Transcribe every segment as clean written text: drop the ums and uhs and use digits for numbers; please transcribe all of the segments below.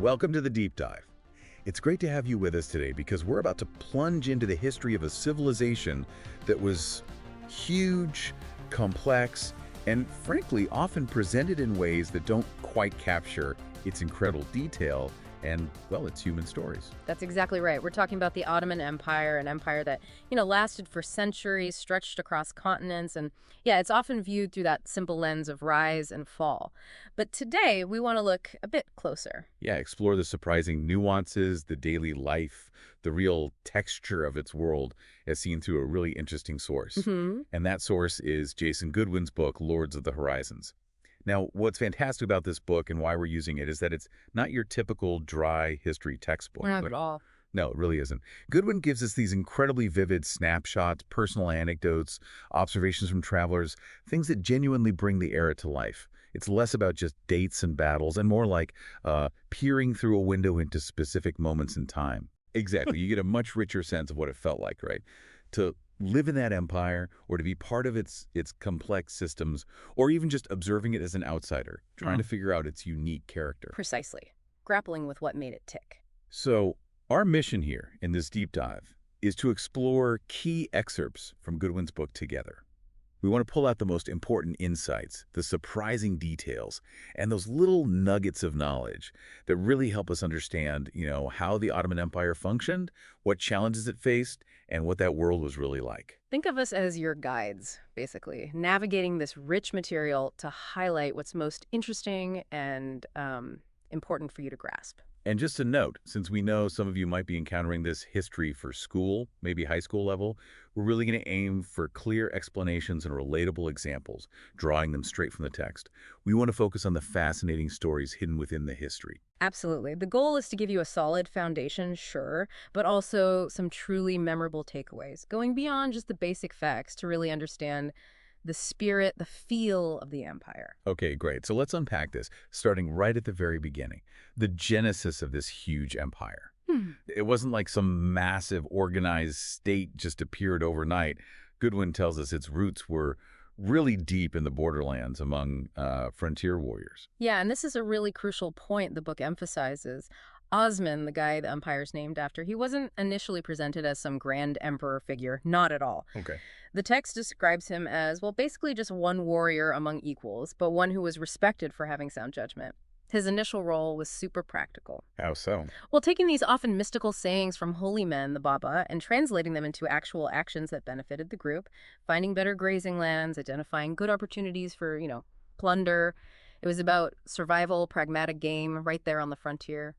Welcome to the Deep Dive. It's great to have you with us today because we're about to plunge into the history of a civilization that was huge, complex, and frankly often presented in ways that don't quite capture its incredible detail and, well, its human stories. That's exactly right. We're talking about the Ottoman Empire, an empire that, lasted for centuries, stretched across continents, and yeah, it's often viewed through that simple lens of rise and fall. But today, we want to look a bit closer. Yeah, explore the surprising nuances, the daily life, the real texture of its world as seen through a really interesting source. And that source is Jason Goodwin's book, Lords of the Horizons. Now, what's fantastic about this book and why we're using it is that it's not your typical dry history textbook. Not at all. No, it really isn't. Goodwin gives us these incredibly vivid snapshots, personal anecdotes, observations from travelers, things that genuinely bring the era to life. It's less about just dates and battles and more like peering through a window into specific moments in time. Exactly. You get a much richer sense of what it felt like, right? To live in that empire or to be part of its complex systems or even just observing it as an outsider, trying to figure out its unique character. Precisely. Grappling with what made it tick. So our mission here in this deep dive is to explore key excerpts from Goodwin's book together. We want to pull out the most important insights, the surprising details, and those little nuggets of knowledge that really help us understand, how the Ottoman Empire functioned, what challenges it faced, and what that world was really like. Think of us as your guides, basically, navigating this rich material to highlight what's most interesting and important for you to grasp. And just a note, since we know some of you might be encountering this history for school, maybe high school level, we're really going to aim for clear explanations and relatable examples, drawing them straight from the text. We want to focus on the fascinating stories hidden within the history. Absolutely. The goal is to give you a solid foundation, sure, but also some truly memorable takeaways, going beyond just the basic facts to really understand the spirit, the feel of the empire. Okay, great. So let's unpack this, starting right at the very beginning. The genesis of this huge empire. It wasn't like some massive organized state just appeared overnight. Goodwin tells us its roots were really deep in the borderlands among frontier warriors. Yeah, and this is a really crucial point the book emphasizes. Osman, the guy the empire's named after, he wasn't initially presented as some grand emperor figure, not at all. Okay. The text describes him as, well, basically just one warrior among equals, but one who was respected for having sound judgment. His initial role was super practical. How so? Well, taking these often mystical sayings from holy men, the Baba, and translating them into actual actions that benefited the group, finding better grazing lands, identifying good opportunities for, plunder. It was about survival, pragmatic game, right there on the frontier.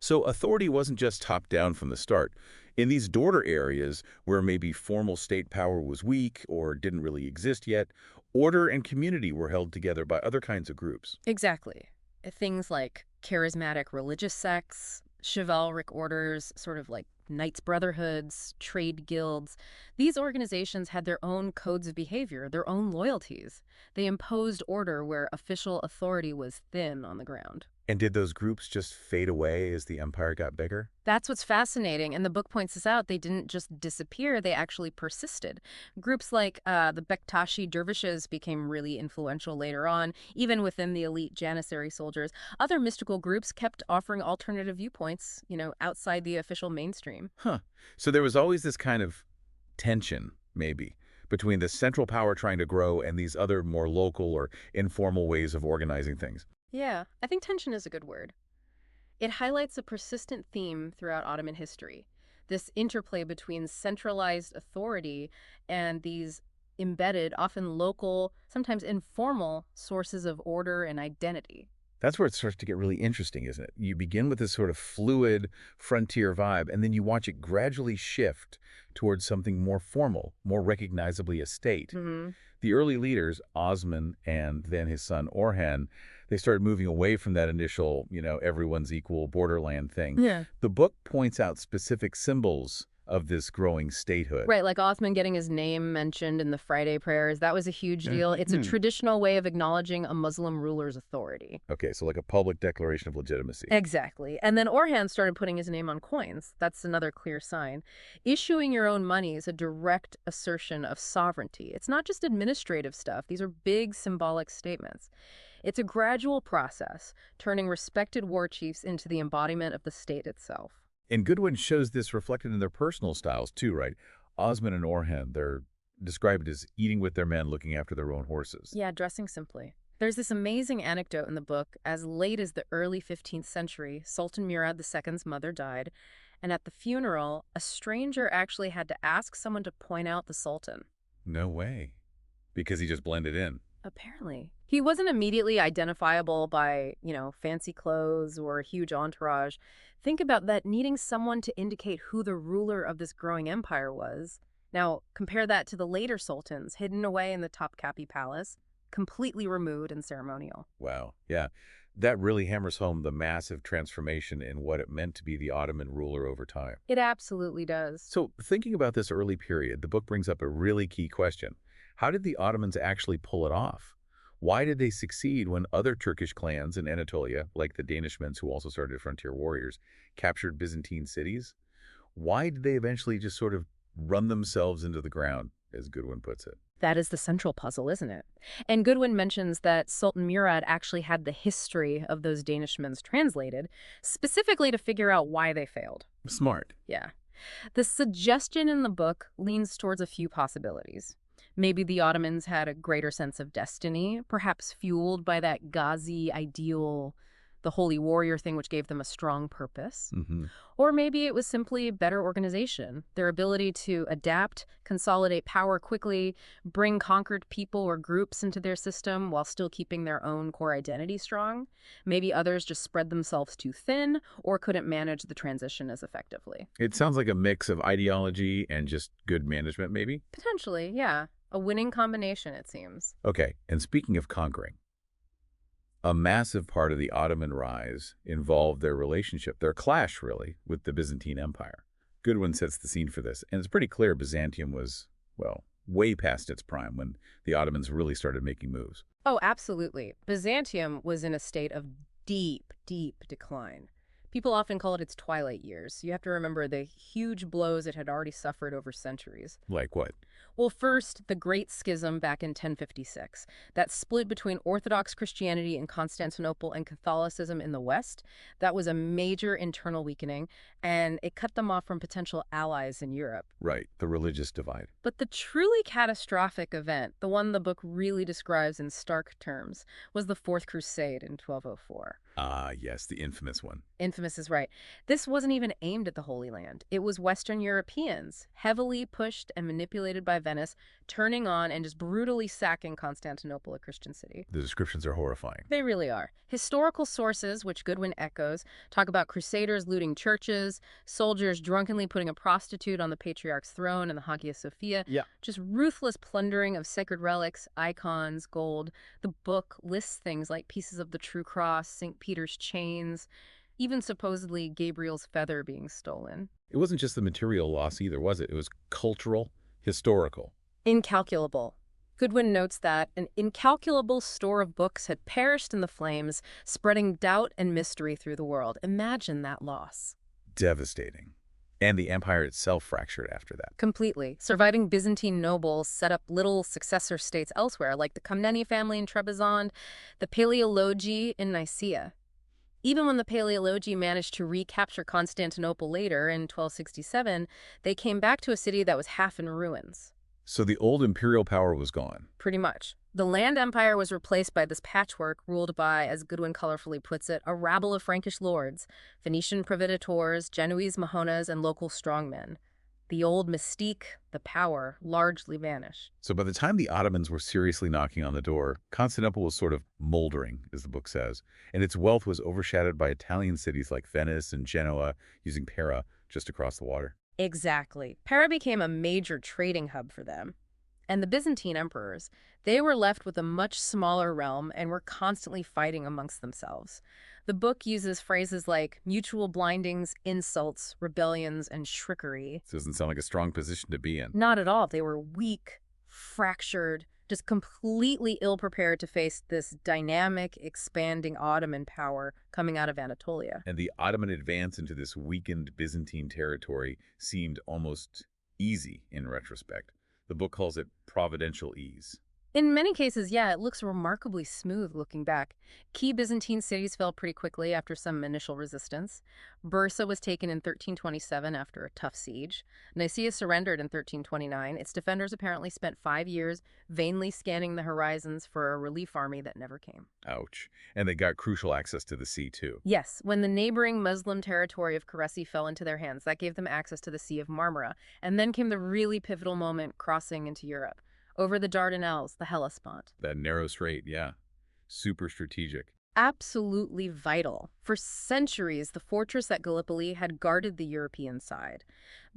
So authority wasn't just top-down from the start. In these border areas where maybe formal state power was weak or didn't really exist yet, order and community were held together by other kinds of groups. Exactly. Things like charismatic religious sects, chivalric orders, sort of like knights' brotherhoods, trade guilds. These organizations had their own codes of behavior, their own loyalties. They imposed order where official authority was thin on the ground. And did those groups just fade away as the empire got bigger? That's what's fascinating, and the book points this out. They didn't just disappear, they actually persisted. Groups like the Bektashi dervishes became really influential later on, even within the elite Janissary soldiers. Other mystical groups kept offering alternative viewpoints, outside the official mainstream. Huh. So there was always this kind of tension, maybe, between the central power trying to grow and these other more local or informal ways of organizing things. Yeah, I think tension is a good word. It highlights a persistent theme throughout Ottoman history, this interplay between centralized authority and these embedded, often local, sometimes informal sources of order and identity. That's where it starts to get really interesting, isn't it? You begin with this sort of fluid frontier vibe, and then you watch it gradually shift towards something more formal, more recognizably a state. The early leaders, Osman and then his son Orhan, they started moving away from that initial, everyone's equal borderland thing. Yeah. The book points out specific symbols of this growing statehood. Right, like Othman getting his name mentioned in the Friday prayers. That was a huge deal. It's a traditional way of acknowledging a Muslim ruler's authority. Okay, so like a public declaration of legitimacy. Exactly. And then Orhan started putting his name on coins. That's another clear sign. Issuing your own money is a direct assertion of sovereignty. It's not just administrative stuff. These are big symbolic statements. It's a gradual process, turning respected war chiefs into the embodiment of the state itself. And Goodwin shows this reflected in their personal styles too, right? Osman and Orhan, they're described as eating with their men, looking after their own horses. Yeah, dressing simply. There's this amazing anecdote in the book. As late as the early 15th century, Sultan Murad II's mother died, and at the funeral, a stranger actually had to ask someone to point out the Sultan. No way. Because he just blended in. Apparently. He wasn't immediately identifiable by, fancy clothes or a huge entourage. Think about that, needing someone to indicate who the ruler of this growing empire was. Now, compare that to the later sultans, hidden away in the Topkapi Palace, completely removed and ceremonial. Wow. Yeah. That really hammers home the massive transformation in what it meant to be the Ottoman ruler over time. It absolutely does. So, thinking about this early period, the book brings up a really key question. How did the Ottomans actually pull it off? Why did they succeed when other Turkish clans in Anatolia, like the Danishmends who also started frontier warriors, captured Byzantine cities? Why did they eventually just sort of run themselves into the ground, as Goodwin puts it? That is the central puzzle, isn't it? And Goodwin mentions that Sultan Murad actually had the history of those Danishmends translated, specifically to figure out why they failed. Smart. Yeah. The suggestion in the book leans towards a few possibilities. Maybe the Ottomans had a greater sense of destiny, perhaps fueled by that Ghazi ideal, the holy warrior thing, which gave them a strong purpose. Or maybe it was simply better organization, their ability to adapt, consolidate power quickly, bring conquered people or groups into their system while still keeping their own core identity strong. Maybe others just spread themselves too thin or couldn't manage the transition as effectively. It sounds like a mix of ideology and just good management, maybe? Potentially, yeah. A winning combination, it seems. Okay, and speaking of conquering, a massive part of the Ottoman rise involved their relationship, their clash, really, with the Byzantine Empire. Goodwin sets the scene for this, and it's pretty clear Byzantium was, well, way past its prime when the Ottomans really started making moves. Oh, absolutely. Byzantium was in a state of deep, deep decline. People often call it its twilight years. You have to remember the huge blows it had already suffered over centuries. Like what? Well, first, the Great Schism back in 1056. That split between Orthodox Christianity in Constantinople and Catholicism in the West. That was a major internal weakening, and it cut them off from potential allies in Europe. Right, the religious divide. But the truly catastrophic event, the one the book really describes in stark terms, was the Fourth Crusade in 1204. Ah, yes, the infamous one. Infamous is right. This wasn't even aimed at the Holy Land. It was Western Europeans, heavily pushed and manipulated by Venice, turning on and just brutally sacking Constantinople, a Christian city. The descriptions are horrifying. They really are. Historical sources, which Goodwin echoes, talk about crusaders looting churches, soldiers drunkenly putting a prostitute on the patriarch's throne in the Hagia Sophia, just ruthless plundering of sacred relics, icons, gold. The book lists things like pieces of the True Cross, St. Peter's chains, even supposedly Gabriel's feather being stolen. It wasn't just the material loss either, was it? It was cultural, historical. Incalculable. Goodwin notes that an incalculable store of books had perished in the flames, spreading doubt and mystery through the world. Imagine that loss. Devastating. And the empire itself fractured after that. Completely. Surviving Byzantine nobles set up little successor states elsewhere, like the Komneni family in Trebizond, the Paleologi in Nicaea. Even when the Paleologi managed to recapture Constantinople later in 1267, they came back to a city that was half in ruins. So the old imperial power was gone. Pretty much. The land empire was replaced by this patchwork ruled by, as Goodwin colorfully puts it, a rabble of Frankish lords, Venetian proveditores, Genoese mahonas, and local strongmen. The old mystique, the power, largely vanished. So by the time the Ottomans were seriously knocking on the door, Constantinople was sort of moldering, as the book says, and its wealth was overshadowed by Italian cities like Venice and Genoa, using Pera just across the water. Exactly. Pera became a major trading hub for them. And the Byzantine emperors, they were left with a much smaller realm and were constantly fighting amongst themselves. The book uses phrases like mutual blindings, insults, rebellions, and shriekery. This doesn't sound like a strong position to be in. Not at all. They were weak, fractured, just completely ill-prepared to face this dynamic, expanding Ottoman power coming out of Anatolia. And the Ottoman advance into this weakened Byzantine territory seemed almost easy in retrospect. The book calls it providential ease. In many cases, yeah, it looks remarkably smooth looking back. Key Byzantine cities fell pretty quickly after some initial resistance. Bursa was taken in 1327 after a tough siege. Nicaea surrendered in 1329. Its defenders apparently spent 5 years vainly scanning the horizons for a relief army that never came. Ouch. And they got crucial access to the sea, too. Yes, when the neighboring Muslim territory of Caresi fell into their hands, that gave them access to the Sea of Marmara. And then came the really pivotal moment crossing into Europe. Over the Dardanelles, the Hellespont. That narrow strait, yeah. Super strategic. Absolutely vital. For centuries, the fortress at Gallipoli had guarded the European side.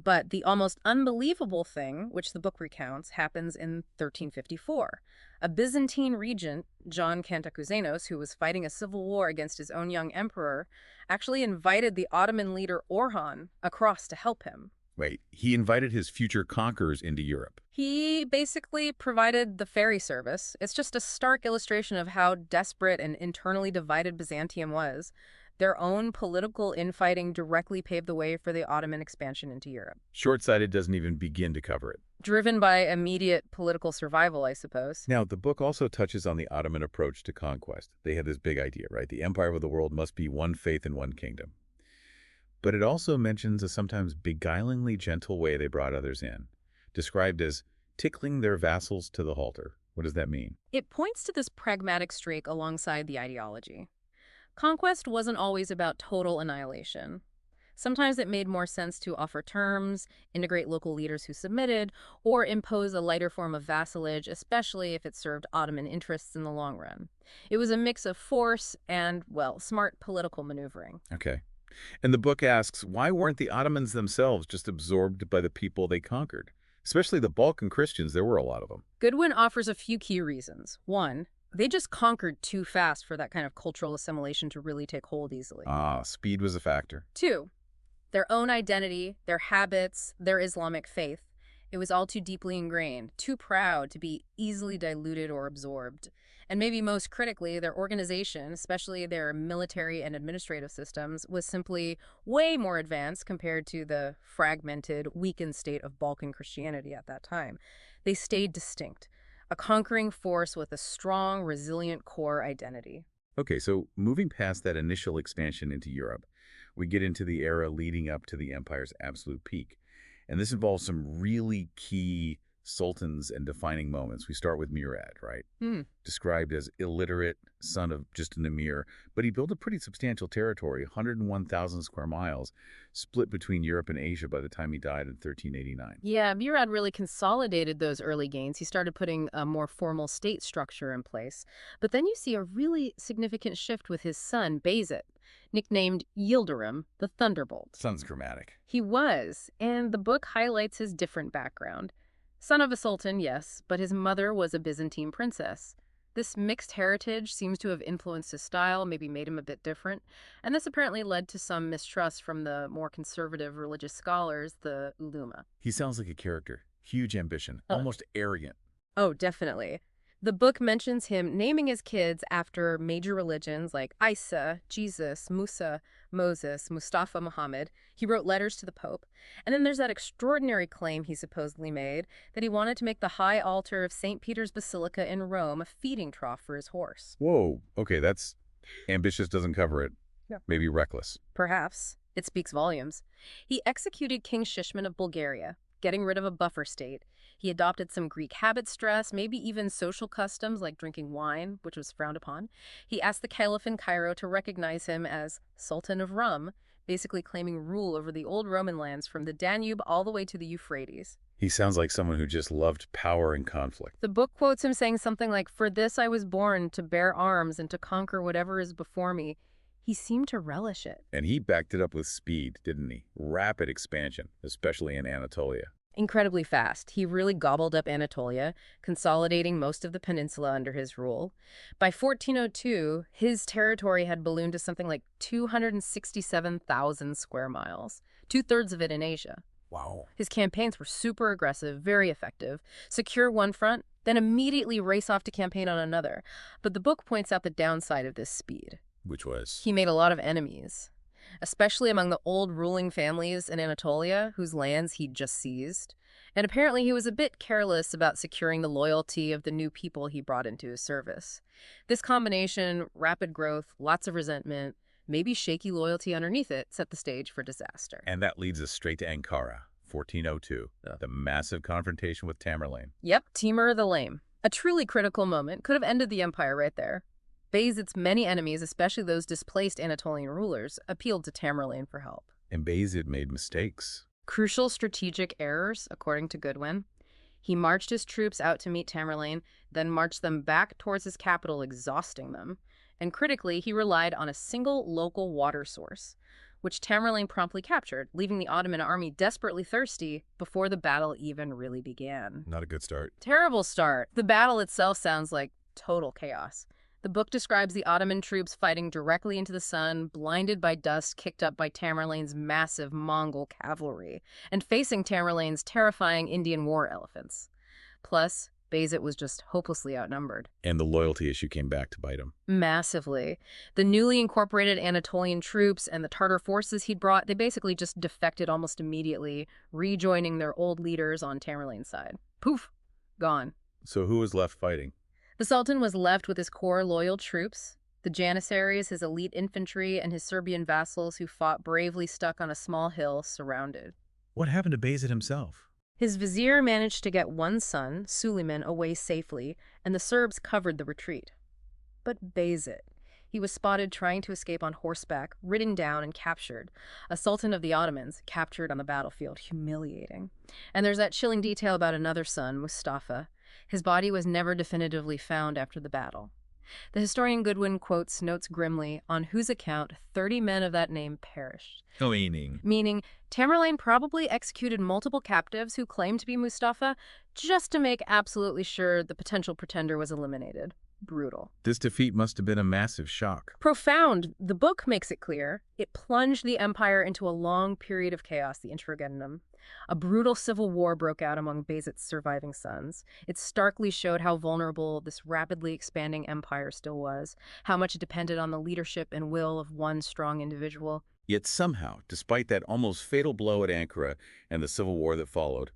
But the almost unbelievable thing, which the book recounts, happens in 1354. A Byzantine regent, John Cantacuzenos, who was fighting a civil war against his own young emperor, actually invited the Ottoman leader Orhan across to help him. Wait, he invited his future conquerors into Europe. He basically provided the ferry service. It's just a stark illustration of how desperate and internally divided Byzantium was. Their own political infighting directly paved the way for the Ottoman expansion into Europe. Short-sighted doesn't even begin to cover it. Driven by immediate political survival, I suppose. Now, the book also touches on the Ottoman approach to conquest. They had this big idea, right? The empire of the world must be one faith and one kingdom. But it also mentions a sometimes beguilingly gentle way they brought others in, described as tickling their vassals to the halter. What does that mean? It points to this pragmatic streak alongside the ideology. Conquest wasn't always about total annihilation. Sometimes it made more sense to offer terms, integrate local leaders who submitted, or impose a lighter form of vassalage, especially if it served Ottoman interests in the long run. It was a mix of force and, well, smart political maneuvering. Okay. And the book asks, why weren't the Ottomans themselves just absorbed by the people they conquered? Especially the Balkan Christians, there were a lot of them. Goodwin offers a few key reasons. One, they just conquered too fast for that kind of cultural assimilation to really take hold easily. Speed was a factor. Two, their own identity, their habits, their Islamic faith. It was all too deeply ingrained, too proud to be easily diluted or absorbed. And maybe most critically, their organization, especially their military and administrative systems, was simply way more advanced compared to the fragmented, weakened state of Balkan Christianity at that time. They stayed distinct, a conquering force with a strong, resilient core identity. Okay, so moving past that initial expansion into Europe, we get into the era leading up to the empire's absolute peak. And this involves some really key sultans and defining moments. We start with Murad, right? Described as illiterate, son of just an emir, but he built a pretty substantial territory, 101,000 square miles, split between Europe and Asia by the time he died in 1389. Yeah, Murad really consolidated those early gains. He started putting a more formal state structure in place. But then you see a really significant shift with his son, Bayezid, nicknamed Yildirim, the Thunderbolt. Sounds dramatic. He was, and the book highlights his different background. Son of a sultan, yes, but his mother was a Byzantine princess. This mixed heritage seems to have influenced his style, maybe made him a bit different, and this apparently led to some mistrust from the more conservative religious scholars, the ulema. He sounds like a character. Huge ambition, almost arrogant. Oh, definitely. The book mentions him naming his kids after major religions like Isa, Jesus, Musa, Moses, Mustafa, Muhammad. He wrote letters to the Pope. And then there's that extraordinary claim he supposedly made that he wanted to make the high altar of St. Peter's Basilica in Rome a feeding trough for his horse. Whoa, okay, that's ambitious, doesn't cover it. Yeah. Maybe reckless. Perhaps. It speaks volumes. He executed King Shishman of Bulgaria, getting rid of a buffer state. He adopted some Greek habit stress, maybe even social customs like drinking wine, which was frowned upon. He asked the Caliph in Cairo to recognize him as Sultan of Rum, basically claiming rule over the old Roman lands from the Danube all the way to the Euphrates. He sounds like someone who just loved power and conflict. The book quotes him saying something like, "For this I was born, to bear arms and to conquer whatever is before me." He seemed to relish it. And he backed it up with speed, didn't he? Rapid expansion, especially in Anatolia. Incredibly fast. He really gobbled up Anatolia, consolidating most of the peninsula under his rule. By 1402, his territory had ballooned to something like 267,000 square miles, two-thirds of it in Asia. Wow. His campaigns were super aggressive, very effective. Secure one front, then immediately race off to campaign on another. But the book points out the downside of this speed. Which was? He made a lot of enemies. especially among the old ruling families in Anatolia whose lands he'd just seized. And apparently he was a bit careless about securing the loyalty of the new people he brought into his service. This combination, rapid growth, lots of resentment, maybe shaky loyalty underneath it, set the stage for disaster. And that leads us straight to Ankara, 1402, the massive confrontation with Tamerlane. Yep, Timur the Lame. A truly critical moment could have ended the empire right there. Bayezid's many enemies, especially those displaced Anatolian rulers, appealed to Tamerlane for help. And Bayezid made mistakes. Crucial strategic errors, according to Goodwin. He marched his troops out to meet Tamerlane, then marched them back towards his capital, exhausting them. And critically, he relied on a single local water source, which Tamerlane promptly captured, leaving the Ottoman army desperately thirsty before the battle even really began. Not a good start. Terrible start. The battle itself sounds like total chaos. The book describes the Ottoman troops fighting directly into the sun, blinded by dust kicked up by Tamerlane's massive Mongol cavalry, and facing Tamerlane's terrifying Indian war elephants. Plus, Bayezid was just hopelessly outnumbered. And the loyalty issue came back to bite him. Massively. The newly incorporated Anatolian troops and the Tartar forces he'd brought, they basically just defected almost immediately, rejoining their old leaders on Tamerlane's side. Poof! Gone. So who was left fighting? The Sultan was left with his core loyal troops, the Janissaries, his elite infantry, and his Serbian vassals who fought bravely stuck on a small hill, surrounded. What happened to Bayezid himself? His vizier managed to get one son, Suleiman, away safely, and the Serbs covered the retreat. But Bayezid, he was spotted trying to escape on horseback, ridden down and captured. A sultan of the Ottomans, captured on the battlefield, humiliating. And there's that chilling detail about another son, Mustafa. His body was never definitively found after the battle. The historian Goodwin quotes notes grimly on whose account 30 men of that name perished. Meaning, Tamerlane probably executed multiple captives who claimed to be Mustafa just to make absolutely sure the potential pretender was eliminated. Brutal. This defeat must have been a massive shock. Profound. The book makes it clear. It plunged the empire into a long period of chaos, the Interregnum. A brutal civil war broke out among Bayezid's surviving sons. It starkly showed how vulnerable this rapidly expanding empire still was, how much it depended on the leadership and will of one strong individual. Yet somehow, despite that almost fatal blow at Ankara and the civil war that followed,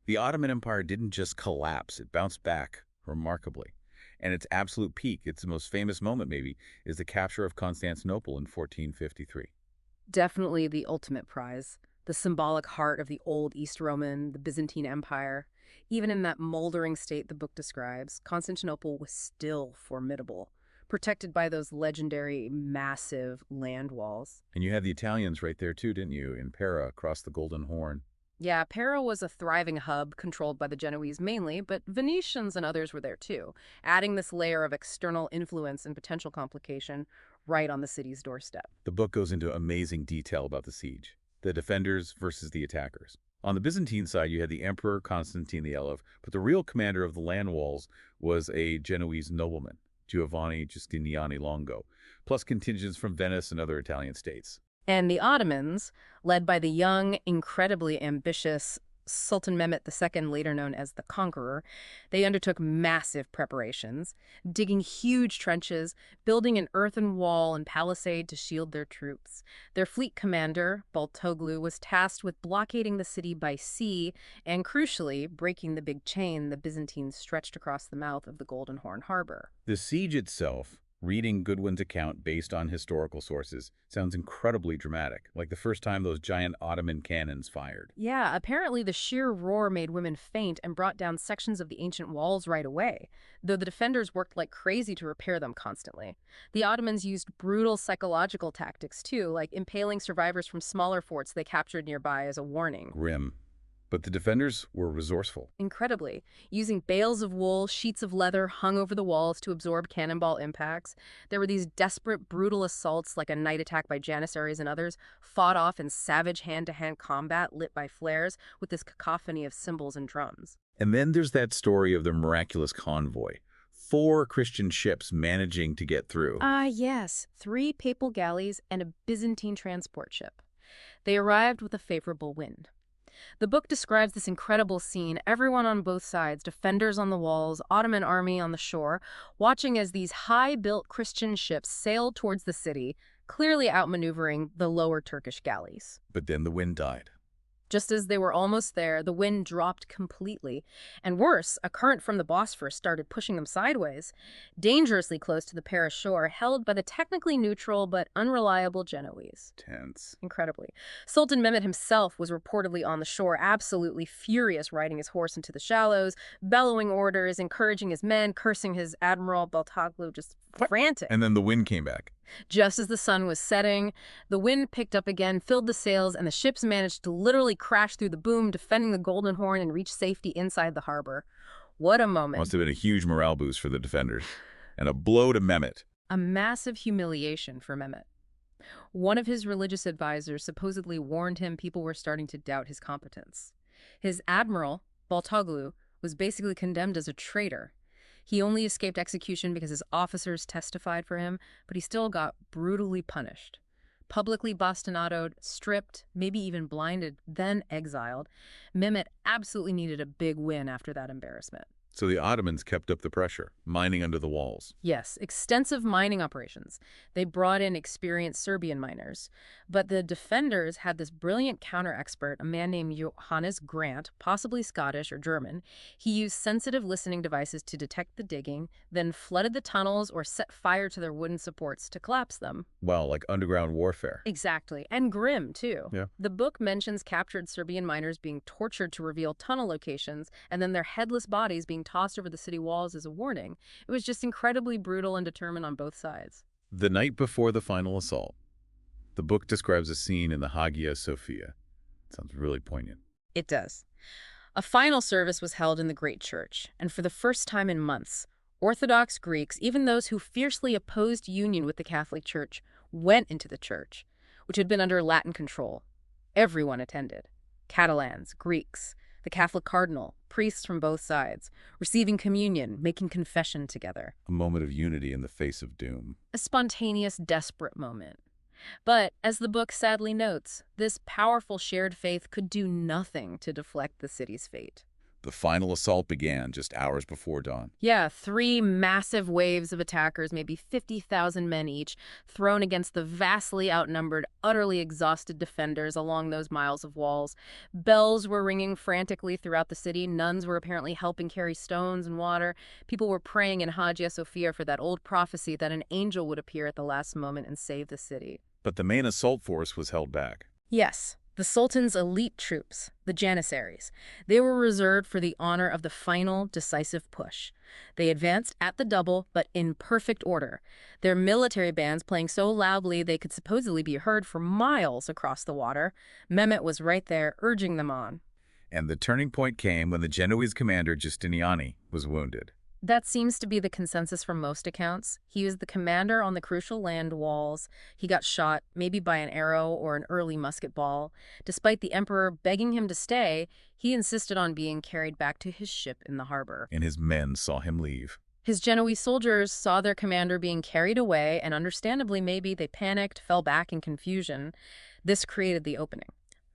the Ottoman Empire didn't just collapse, it bounced back remarkably. And its absolute peak, its most famous moment maybe, is the capture of Constantinople in 1453. Definitely the ultimate prize. The symbolic heart of the old East Roman, the Byzantine Empire. Even in that moldering state the book describes, Constantinople was still formidable, protected by those legendary, massive land walls. And you had the Italians right there too, didn't you, in Pera, across the Golden Horn. Yeah, Pera was a thriving hub controlled by the Genoese mainly, but Venetians and others were there too, adding this layer of external influence and potential complication right on the city's doorstep. The book goes into amazing detail about the siege, the defenders versus the attackers. On the Byzantine side, you had the Emperor Constantine the Elev, but the real commander of the land walls was a Genoese nobleman, Giovanni Giustiniani Longo, plus contingents from Venice and other Italian states. And the Ottomans, led by the young, incredibly ambitious Sultan Mehmet II, later known as the Conqueror, they undertook massive preparations, digging huge trenches, building an earthen wall and palisade to shield their troops. Their fleet commander, Baltoglu, was tasked with blockading the city by sea and, crucially, breaking the big chain the Byzantines stretched across the mouth of the Golden Horn Harbor. The siege itself, reading Goodwin's account based on historical sources, sounds incredibly dramatic, like the first time those giant Ottoman cannons fired. Yeah, apparently the sheer roar made women faint and brought down sections of the ancient walls right away, though the defenders worked like crazy to repair them constantly. The Ottomans used brutal psychological tactics too, like impaling survivors from smaller forts they captured nearby as a warning. Grim. But the defenders were resourceful. Incredibly, using bales of wool, sheets of leather hung over the walls to absorb cannonball impacts. There were these desperate, brutal assaults like a night attack by Janissaries and others, fought off in savage hand-to-hand combat lit by flares with this cacophony of cymbals and drums. And then there's that story of the miraculous convoy. 4 Christian ships managing to get through. Yes. 3 papal galleys and a Byzantine transport ship. They arrived with a favorable wind. The book describes this incredible scene, everyone on both sides, defenders on the walls, Ottoman army on the shore, watching as these high-built Christian ships sailed towards the city, clearly outmaneuvering the lower Turkish galleys. But then the wind died. Just as they were almost there, the wind dropped completely. And worse, a current from the Bosphorus started pushing them sideways, dangerously close to the Paris shore, held by the technically neutral but unreliable Genoese. Tense. Incredibly. Sultan Mehmet himself was reportedly on the shore, absolutely furious, riding his horse into the shallows, bellowing orders, encouraging his men, cursing his admiral Baltoglu, just frantic. And then the wind came back. Just as the sun was setting, the wind picked up again, filled the sails, and the ships managed to literally crash through the boom, defending the Golden Horn and reach safety inside the harbor. What a moment. Must have been a huge morale boost for the defenders. And a blow to Mehmet. A massive humiliation for Mehmet. One of his religious advisors supposedly warned him people were starting to doubt his competence. His admiral, Baltoglu, was basically condemned as a traitor. He only escaped execution because his officers testified for him, but he still got brutally punished. Publicly bastinadoed, stripped, maybe even blinded, then exiled. Mehmet absolutely needed a big win after that embarrassment. So the Ottomans kept up the pressure, mining under the walls. Yes, extensive mining operations. They brought in experienced Serbian miners. But the defenders had this brilliant counter-expert, a man named Johannes Grant, possibly Scottish or German. He used sensitive listening devices to detect the digging, then flooded the tunnels or set fire to their wooden supports to collapse them. Wow, like underground warfare. Exactly. And grim, too. Yeah. The book mentions captured Serbian miners being tortured to reveal tunnel locations, and then their headless bodies being tossed over the city walls as a warning. It was just incredibly brutal and determined on both sides. The night before the final assault, the book describes a scene in the Hagia Sophia. Sounds really poignant. It does. A final service was held in the Great Church, and for the first time in months, Orthodox Greeks, even those who fiercely opposed union with the Catholic Church, went into the church, which had been under Latin control. Everyone attended. Catalans, Greeks, the Catholic cardinal, priests from both sides, receiving communion, making confession together. A moment of unity in the face of doom. A spontaneous, desperate moment. But, as the book sadly notes, this powerful shared faith could do nothing to deflect the city's fate. The final assault began just hours before dawn. Yeah, 3 massive waves of attackers, maybe 50,000 men each, thrown against the vastly outnumbered, utterly exhausted defenders along those miles of walls. Bells were ringing frantically throughout the city. Nuns were apparently helping carry stones and water. People were praying in Hagia Sophia for that old prophecy that an angel would appear at the last moment and save the city. But the main assault force was held back. Yes. The Sultan's elite troops, the Janissaries, they were reserved for the honor of the final, decisive push. They advanced at the double, but in perfect order, their military bands playing so loudly they could supposedly be heard for miles across the water. Mehmet was right there, urging them on. And the turning point came when the Genoese commander Giustiniani was wounded. That seems to be the consensus from most accounts. He was the commander on the crucial land walls. He got shot, maybe by an arrow or an early musket ball. Despite the emperor begging him to stay, he insisted on being carried back to his ship in the harbor. And his men saw him leave. His Genoese soldiers saw their commander being carried away, and understandably maybe they panicked, fell back in confusion. This created the opening.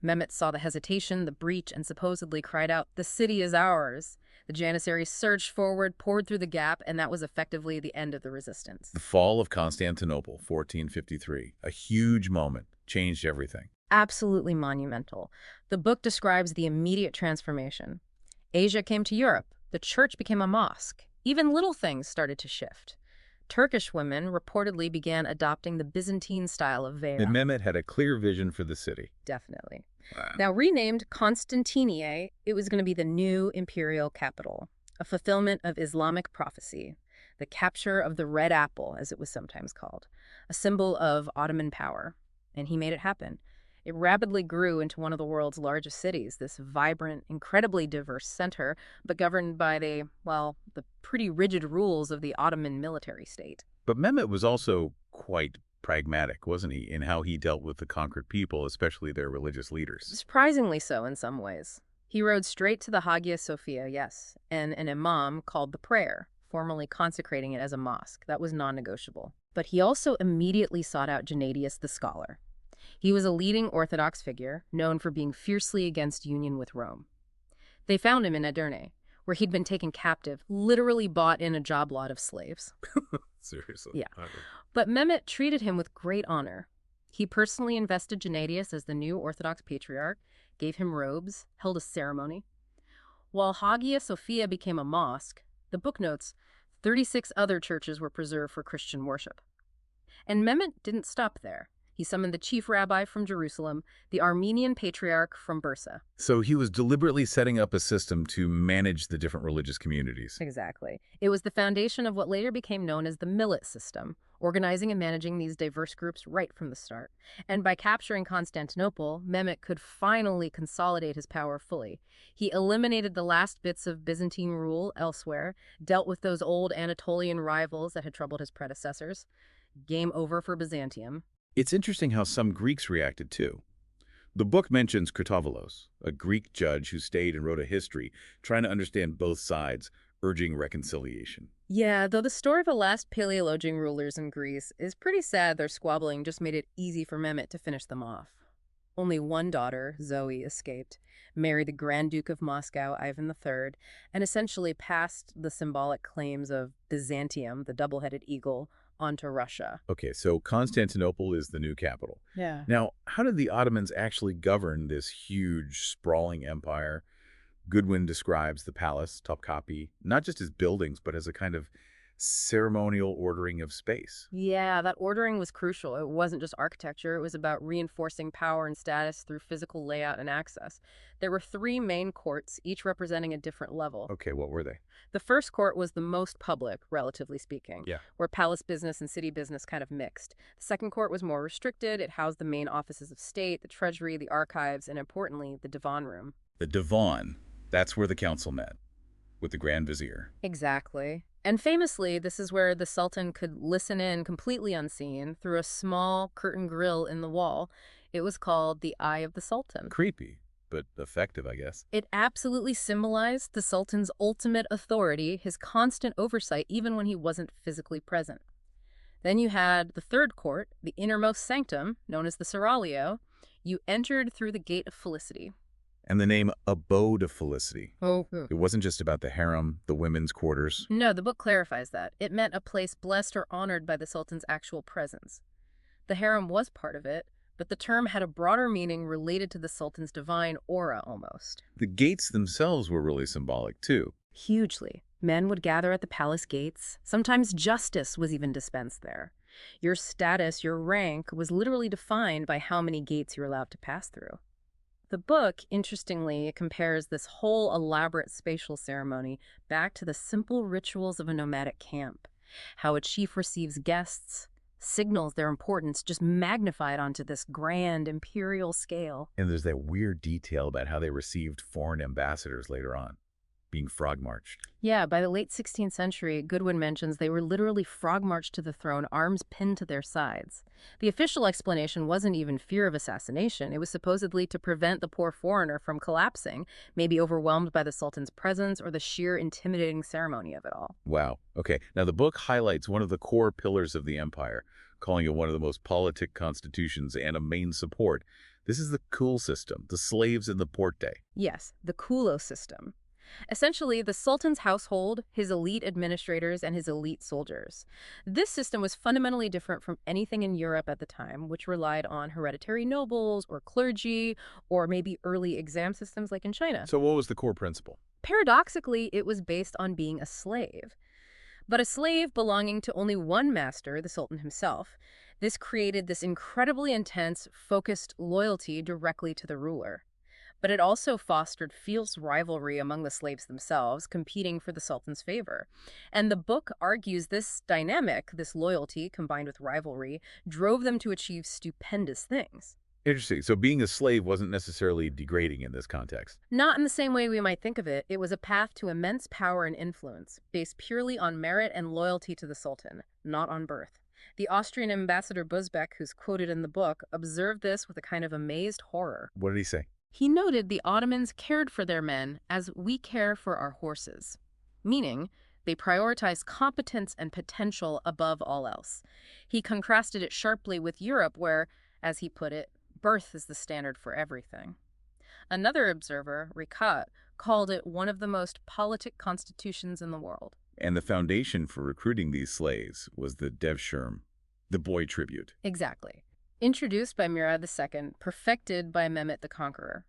Mehmet saw the hesitation, the breach, and supposedly cried out, "The city is ours." The Janissaries surged forward, poured through the gap, and that was effectively the end of the resistance. The fall of Constantinople, 1453. A huge moment. Changed everything. Absolutely monumental. The book describes the immediate transformation. Asia came to Europe. The church became a mosque. Even little things started to shift. Turkish women reportedly began adopting the Byzantine style of veil. And Mehmet had a clear vision for the city. Definitely. Wow. Now, renamed Constantinople, it was going to be the new imperial capital, a fulfillment of Islamic prophecy, the capture of the Red Apple, as it was sometimes called, a symbol of Ottoman power. And he made it happen. It rapidly grew into one of the world's largest cities, this vibrant, incredibly diverse center, but governed by the pretty rigid rules of the Ottoman military state. But Mehmet was also quite pragmatic, wasn't he, in how he dealt with the conquered people, especially their religious leaders. Surprisingly so in some ways. He rode straight to the Hagia Sophia, yes, and an imam called the prayer, formally consecrating it as a mosque. That was non-negotiable. But he also immediately sought out Gennadius the scholar. He was a leading Orthodox figure, known for being fiercely against union with Rome. They found him in Edirne, where he'd been taken captive, literally bought in a job lot of slaves. Seriously. Yeah. Okay. But Mehmet treated him with great honor. He personally invested Gennadius as the new Orthodox Patriarch, gave him robes, held a ceremony. While Hagia Sophia became a mosque, the book notes 36 other churches were preserved for Christian worship. And Mehmet didn't stop there. He summoned the chief rabbi from Jerusalem, the Armenian patriarch from Bursa. So he was deliberately setting up a system to manage the different religious communities. Exactly. It was the foundation of what later became known as the Millet system, organizing and managing these diverse groups right from the start. And by capturing Constantinople, Mehmet could finally consolidate his power fully. He eliminated the last bits of Byzantine rule elsewhere, dealt with those old Anatolian rivals that had troubled his predecessors. Game over for Byzantium. It's interesting how some Greeks reacted too. The book mentions Kritovolos, a Greek judge who stayed and wrote a history, trying to understand both sides, urging reconciliation. Yeah, though the story of the last Paleologian rulers in Greece is pretty sad, their squabbling just made it easy for Mehmet to finish them off. Only one daughter, Zoe, escaped, married the Grand Duke of Moscow, Ivan III, and essentially passed the symbolic claims of Byzantium, the double-headed eagle, onto Russia. Okay, so Constantinople is the new capital. Yeah. Now, how did the Ottomans actually govern this huge, sprawling empire? Goodwin describes the palace, Topkapi, not just as buildings, but as a kind of ceremonial ordering of space. Yeah, that ordering was crucial. It wasn't just architecture, it was about reinforcing power and status through physical layout and access. There were 3 main courts, each representing a different level. Okay, what were they? The first court was the most public, relatively speaking, Yeah. where palace business and city business kind of mixed. The second court was more restricted. It housed the main offices of state, the treasury, the archives, and importantly, the divan room. The Divan. That's where the council met, with the Grand Vizier. Exactly. And famously, this is where the Sultan could listen in completely unseen through a small curtain grill in the wall. It was called the Eye of the Sultan. Creepy, but effective, I guess. It absolutely symbolized the Sultan's ultimate authority, his constant oversight, even when he wasn't physically present. Then you had the third court, the innermost sanctum, known as the Seraglio. You entered through the Gate of Felicity. And the name Abode of Felicity. Oh. It wasn't just about the harem, the women's quarters. No, the book clarifies that. It meant a place blessed or honored by the Sultan's actual presence. The harem was part of it, but the term had a broader meaning related to the Sultan's divine aura almost. The gates themselves were really symbolic, too. Hugely. Men would gather at the palace gates. Sometimes justice was even dispensed there. Your status, your rank, was literally defined by how many gates you were allowed to pass through. The book, interestingly, compares this whole elaborate spatial ceremony back to the simple rituals of a nomadic camp. How a chief receives guests, signals their importance, just magnified onto this grand imperial scale. And there's that weird detail about how they received foreign ambassadors later on, being frog-marched. Yeah, by the late 16th century, Goodwin mentions they were literally frog-marched to the throne, arms pinned to their sides. The official explanation wasn't even fear of assassination. It was supposedly to prevent the poor foreigner from collapsing, maybe overwhelmed by the Sultan's presence or the sheer intimidating ceremony of it all. Wow. Okay, now the book highlights one of the core pillars of the empire, calling it one of the most politic constitutions and a main support. This is the Kul system, the slaves in the Porte. Yes, the Kulo system. Essentially, the Sultan's household, his elite administrators, and his elite soldiers. This system was fundamentally different from anything in Europe at the time, which relied on hereditary nobles or clergy, or maybe early exam systems like in China. So what was the core principle? Paradoxically, it was based on being a slave. But a slave belonging to only one master, the Sultan himself. This created this incredibly intense, focused loyalty directly to the ruler. But it also fostered fierce rivalry among the slaves themselves, competing for the Sultan's favor. And the book argues this dynamic, this loyalty combined with rivalry, drove them to achieve stupendous things. Interesting. So being a slave wasn't necessarily degrading in this context. Not in the same way we might think of it. It was a path to immense power and influence, based purely on merit and loyalty to the Sultan, not on birth. The Austrian ambassador Busbeck, who's quoted in the book, observed this with a kind of amazed horror. What did he say? He noted the Ottomans cared for their men as we care for our horses, meaning they prioritized competence and potential above all else. He contrasted it sharply with Europe where, as he put it, birth is the standard for everything. Another observer, Ricat, called it one of the most politic constitutions in the world. And the foundation for recruiting these slaves was the Devshirme, the boy tribute. Exactly. Introduced by Murad II, perfected by Mehmet the Conqueror.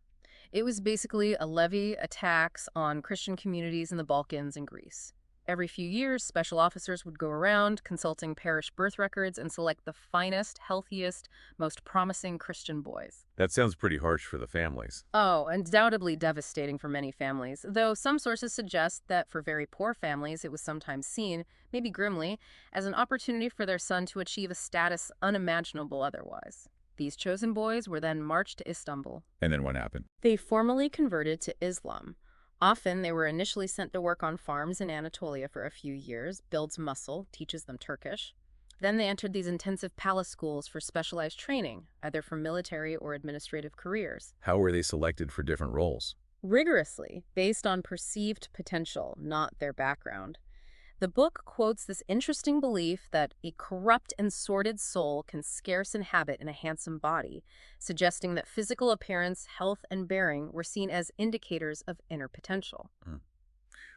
It was basically a levy, a tax on Christian communities in the Balkans and Greece. Every few years, special officers would go around consulting parish birth records and select the finest, healthiest, most promising Christian boys. That sounds pretty harsh for the families. Oh, undoubtedly devastating for many families, though some sources suggest that for very poor families it was sometimes seen, maybe grimly, as an opportunity for their son to achieve a status unimaginable otherwise. These chosen boys were then marched to Istanbul. And then what happened? They formally converted to Islam. Often, they were initially sent to work on farms in Anatolia for a few years, builds muscle, teaches them Turkish. Then they entered these intensive palace schools for specialized training, either for military or administrative careers. How were they selected for different roles? Rigorously, based on perceived potential, not their background. The book quotes this interesting belief that a corrupt and sordid soul can scarce inhabit in a handsome body, suggesting that physical appearance, health, and bearing were seen as indicators of inner potential.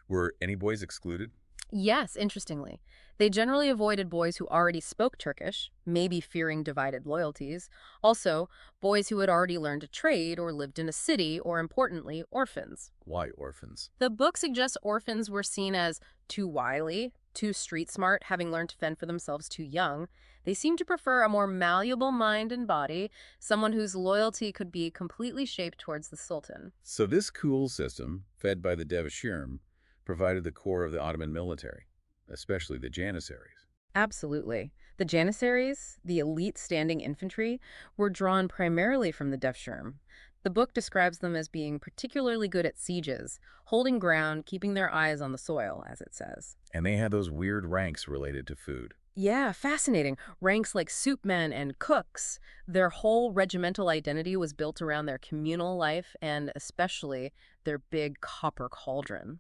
Were any boys excluded? Yes, interestingly. They generally avoided boys who already spoke Turkish, maybe fearing divided loyalties. Also, boys who had already learned a trade or lived in a city, or importantly, orphans. Why orphans? The book suggests orphans were seen as too wily, too street smart, having learned to fend for themselves too young. They seem to prefer a more malleable mind and body, someone whose loyalty could be completely shaped towards the Sultan. So this cool system, fed by the Devshirme, provided the core of the Ottoman military, especially the Janissaries. Absolutely. The Janissaries, the elite standing infantry, were drawn primarily from the Devshirme. The book describes them as being particularly good at sieges, holding ground, keeping their eyes on the soil, as it says. And they had those weird ranks related to food. Yeah, fascinating. Ranks like soupmen and cooks. Their whole regimental identity was built around their communal life and especially their big copper cauldron.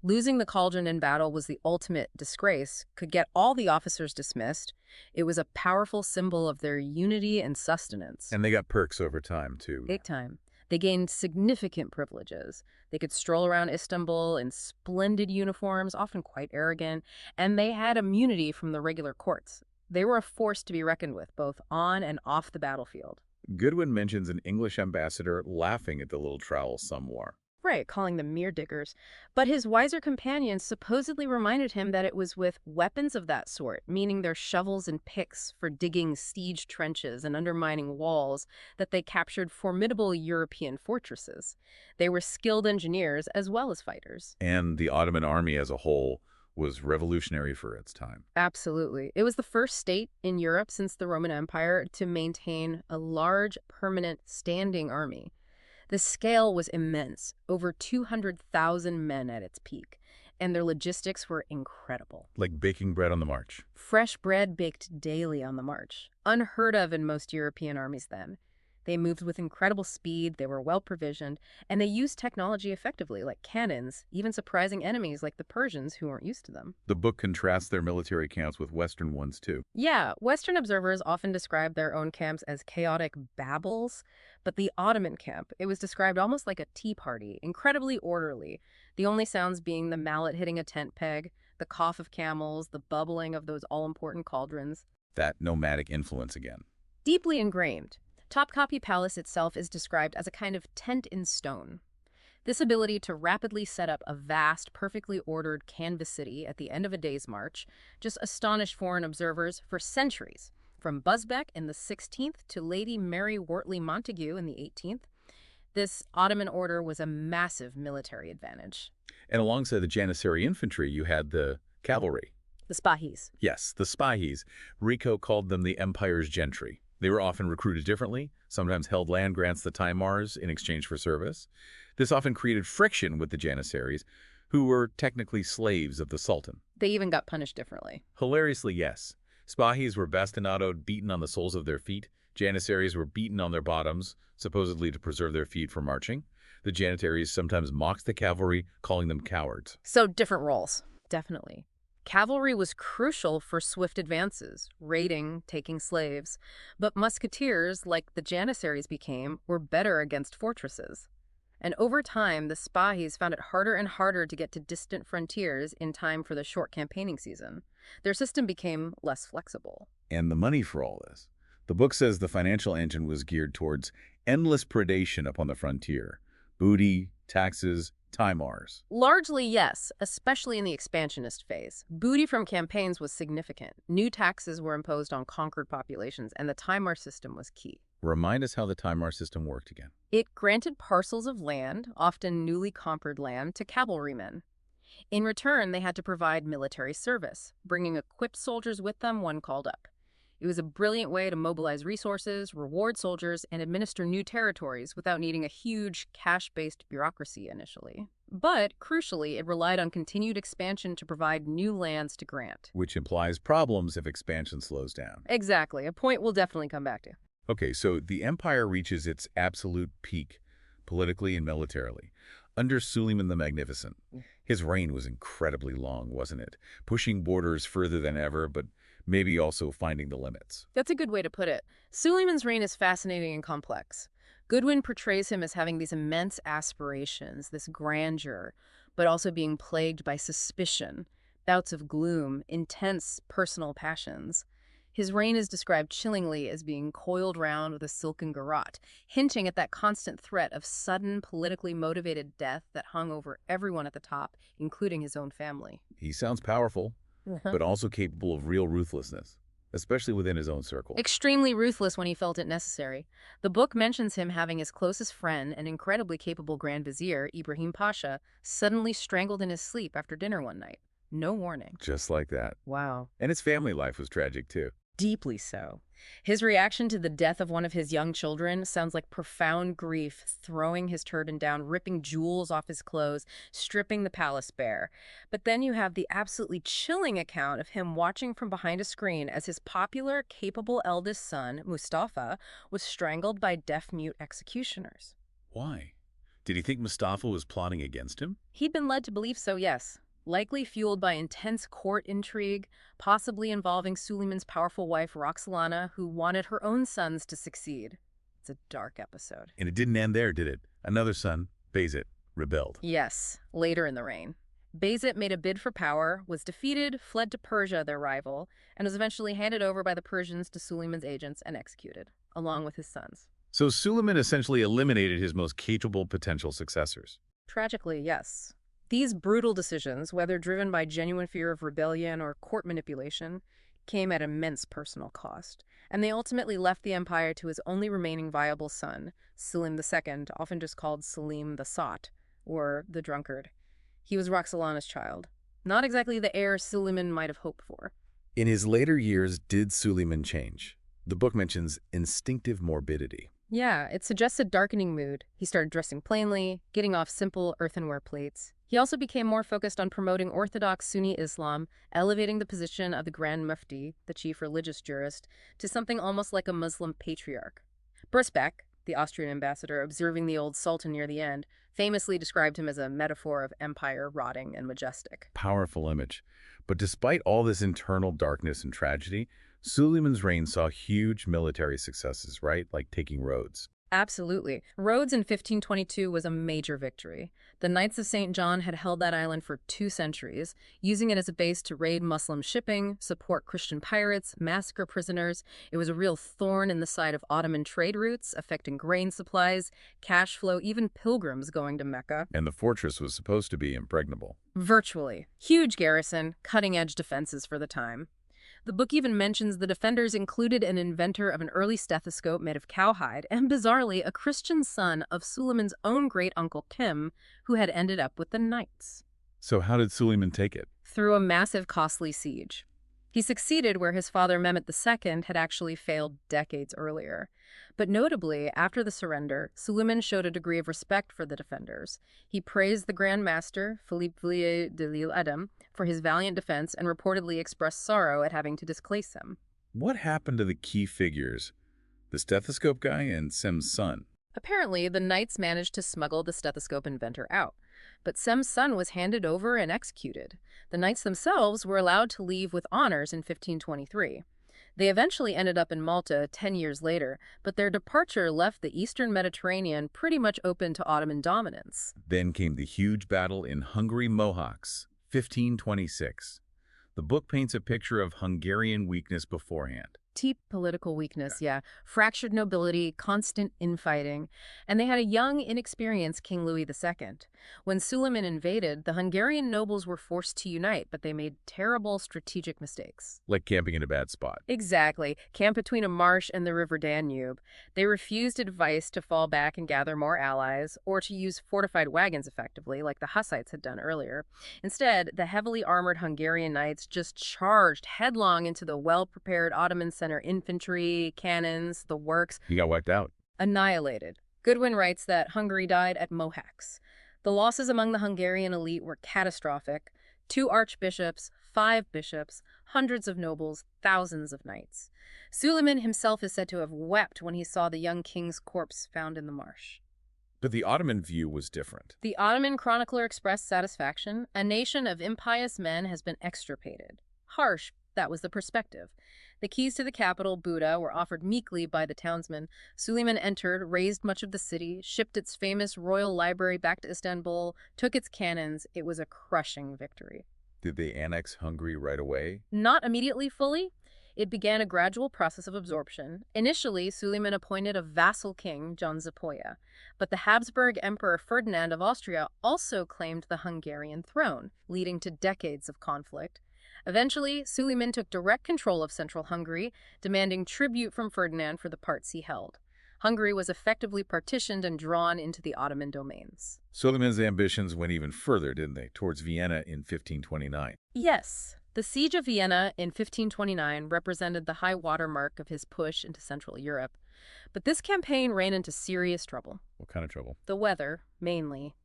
Losing the cauldron in battle was the ultimate disgrace, could get all the officers dismissed. It was a powerful symbol of their unity and sustenance. And they got perks over time, too. Big time. They gained significant privileges. They could stroll around Istanbul in splendid uniforms, often quite arrogant, and they had immunity from the regular courts. They were a force to be reckoned with, both on and off the battlefield. Goodwin mentions an English ambassador laughing at the little trowel somewhere. Right, calling them mere diggers. But his wiser companions supposedly reminded him that it was with weapons of that sort, meaning their shovels and picks for digging siege trenches and undermining walls, that they captured formidable European fortresses. They were skilled engineers as well as fighters. And the Ottoman army as a whole was revolutionary for its time. Absolutely. It was the first state in Europe since the Roman Empire to maintain a large, permanent, standing army. The scale was immense, over 200,000 men at its peak, and their logistics were incredible. Like baking bread on the march. Fresh bread baked daily on the march, unheard of in most European armies then. They moved with incredible speed, they were well provisioned, and they used technology effectively, like cannons, even surprising enemies like the Persians who weren't used to them. The book contrasts their military camps with Western ones, too. Yeah, Western observers often describe their own camps as chaotic babbles, but the Ottoman camp, it was described almost like a tea party, incredibly orderly, the only sounds being the mallet hitting a tent peg, the cough of camels, the bubbling of those all-important cauldrons. That nomadic influence again. Deeply ingrained. Topkapi Palace itself is described as a kind of tent in stone. This ability to rapidly set up a vast, perfectly ordered canvas city at the end of a day's march just astonished foreign observers for centuries, from Busbek in the 16th to Lady Mary Wortley Montagu in the 18th. This Ottoman order was a massive military advantage. And alongside the Janissary infantry, you had the cavalry. The Spahis. Yes, the Spahis. Rico called them the empire's gentry. They were often recruited differently, sometimes held land grants to Taimars in exchange for service. This often created friction with the Janissaries, who were technically slaves of the Sultan. They even got punished differently. Hilariously, yes. Spahis were bastinadoed, beaten on the soles of their feet. Janissaries were beaten on their bottoms, supposedly to preserve their feet from marching. The Janissaries sometimes mocked the cavalry, calling them cowards. So different roles. Definitely. Cavalry was crucial for swift advances, raiding, taking slaves, but musketeers, like the Janissaries became, were better against fortresses. And over time, the Spahis found it harder and harder to get to distant frontiers in time for the short campaigning season. Their system became less flexible. And the money for all this. The book says the financial engine was geared towards endless predation upon the frontier. Booty, taxes, Timars. Largely, yes, especially in the expansionist phase. Booty from campaigns was significant. New taxes were imposed on conquered populations, and the Timar system was key. Remind us how the Timar system worked again. It granted parcels of land, often newly conquered land, to cavalrymen. In return, they had to provide military service, bringing equipped soldiers with them when called up. It was a brilliant way to mobilize resources, reward soldiers, and administer new territories without needing a huge, cash-based bureaucracy initially. But, crucially, it relied on continued expansion to provide new lands to grant. Which implies problems if expansion slows down. Exactly, a point we'll definitely come back to. Okay, so the empire reaches its absolute peak, politically and militarily, under Suleiman the Magnificent. His reign was incredibly long, wasn't it? Pushing borders further than ever, but maybe also finding the limits. That's a good way to put it. Suleiman's reign is fascinating and complex. Goodwin portrays him as having these immense aspirations, this grandeur, but also being plagued by suspicion, bouts of gloom, intense personal passions. His reign is described chillingly as being coiled round with a silken garrote, hinting at that constant threat of sudden, politically motivated death that hung over everyone at the top, including his own family. He sounds powerful, but also capable of real ruthlessness, especially within his own circle. Extremely ruthless when he felt it necessary. The book mentions him having his closest friend and incredibly capable Grand Vizier, Ibrahim Pasha, suddenly strangled in his sleep after dinner one night. No warning. Just like that. Wow. And his family life was tragic, too. Deeply so. His reaction to the death of one of his young children sounds like profound grief, throwing his turban down, ripping jewels off his clothes, stripping the palace bare. But then you have the absolutely chilling account of him watching from behind a screen as his popular, capable eldest son, Mustafa, was strangled by deaf-mute executioners. Why? Did he think Mustafa was plotting against him? He'd been led to believe so, yes. Likely fueled by intense court intrigue, possibly involving Suleiman's powerful wife Roxolana, who wanted her own sons to succeed. It's a dark episode. And it didn't end there, did it? Another son, Bayezid, rebelled. Yes, later in the reign. Bayezid made a bid for power, was defeated, fled to Persia, their rival, and was eventually handed over by the Persians to Suleiman's agents and executed, along with his sons. So Suleiman essentially eliminated his most capable potential successors. Tragically, yes. These brutal decisions, whether driven by genuine fear of rebellion or court manipulation, came at immense personal cost, and they ultimately left the empire to his only remaining viable son, Selim II, often just called Selim the Sot, or the Drunkard. He was Roxolana's child, not exactly the heir Suleiman might have hoped for. In his later years, did Suleiman change? The book mentions instinctive morbidity. Yeah, it suggests a darkening mood. He started dressing plainly, getting off simple earthenware plates. He also became more focused on promoting orthodox Sunni Islam, elevating the position of the Grand Mufti, the chief religious jurist, to something almost like a Muslim patriarch. Bursbeck, the Austrian ambassador observing the old sultan near the end, famously described him as a metaphor of empire rotting and majestic. Powerful image. But despite all this internal darkness and tragedy, Suleiman's reign saw huge military successes, right? Like taking Rhodes. Absolutely. Rhodes in 1522 was a major victory. The Knights of St. John had held that island for 2 centuries, using it as a base to raid Muslim shipping, support Christian pirates, massacre prisoners. It was a real thorn in the side of Ottoman trade routes, affecting grain supplies, cash flow, even pilgrims going to Mecca. And the fortress was supposed to be impregnable. Virtually. Huge garrison, cutting-edge defenses for the time. The book even mentions the defenders included an inventor of an early stethoscope made of cowhide and, bizarrely, a Christian son of Suleiman's own great-uncle Kim, who had ended up with the Knights. So how did Suleiman take it? Through a massive, costly siege. He succeeded where his father Mehmet II had actually failed decades earlier. But notably, after the surrender, Suleiman showed a degree of respect for the defenders. He praised the Grand Master, Philippe Villiers de l'Isle Adam, for his valiant defense and reportedly expressed sorrow at having to displace him. What happened to the key figures? The stethoscope guy and Sem's son? Apparently, the Knights managed to smuggle the stethoscope inventor out, but Sem's son was handed over and executed. The Knights themselves were allowed to leave with honors in 1523. They eventually ended up in Malta 10 years later, but their departure left the eastern Mediterranean pretty much open to Ottoman dominance. Then came the huge battle in Hungary-Mohacs, 1526. The book paints a picture of Hungarian weakness beforehand. Deep political weakness, yeah. Fractured nobility, constant infighting. And they had a young, inexperienced King Louis II. When Suleiman invaded, the Hungarian nobles were forced to unite, but they made terrible strategic mistakes. Like camping in a bad spot. Exactly. Camp between a marsh and the river Danube. They refused advice to fall back and gather more allies, or to use fortified wagons effectively, like the Hussites had done earlier. Instead, the heavily armored Hungarian knights just charged headlong into the well-prepared Ottoman center infantry, cannons, the works. He got wiped out. Annihilated. Goodwin writes that Hungary died at Mohacs. The losses among the Hungarian elite were catastrophic. 2 archbishops, 5 bishops, hundreds of nobles, thousands of knights. Suleiman himself is said to have wept when he saw the young king's corpse found in the marsh. But the Ottoman view was different. The Ottoman chronicler expressed satisfaction. A nation of impious men has been extirpated. Harsh, that was the perspective. The keys to the capital, Buda, were offered meekly by the townsmen. Suleiman entered, razed much of the city, shipped its famous royal library back to Istanbul, took its cannons. It was a crushing victory. Did they annex Hungary right away? Not immediately fully. It began a gradual process of absorption. Initially, Suleiman appointed a vassal king, John Zapoya, but the Habsburg Emperor Ferdinand of Austria also claimed the Hungarian throne, leading to decades of conflict. Eventually, Suleiman took direct control of central Hungary, demanding tribute from Ferdinand for the parts he held. Hungary was effectively partitioned and drawn into the Ottoman domains. Suleiman's ambitions went even further, didn't they, towards Vienna in 1529? Yes. The Siege of Vienna in 1529 represented the high water mark of his push into Central Europe. But this campaign ran into serious trouble. What kind of trouble? The weather, mainly.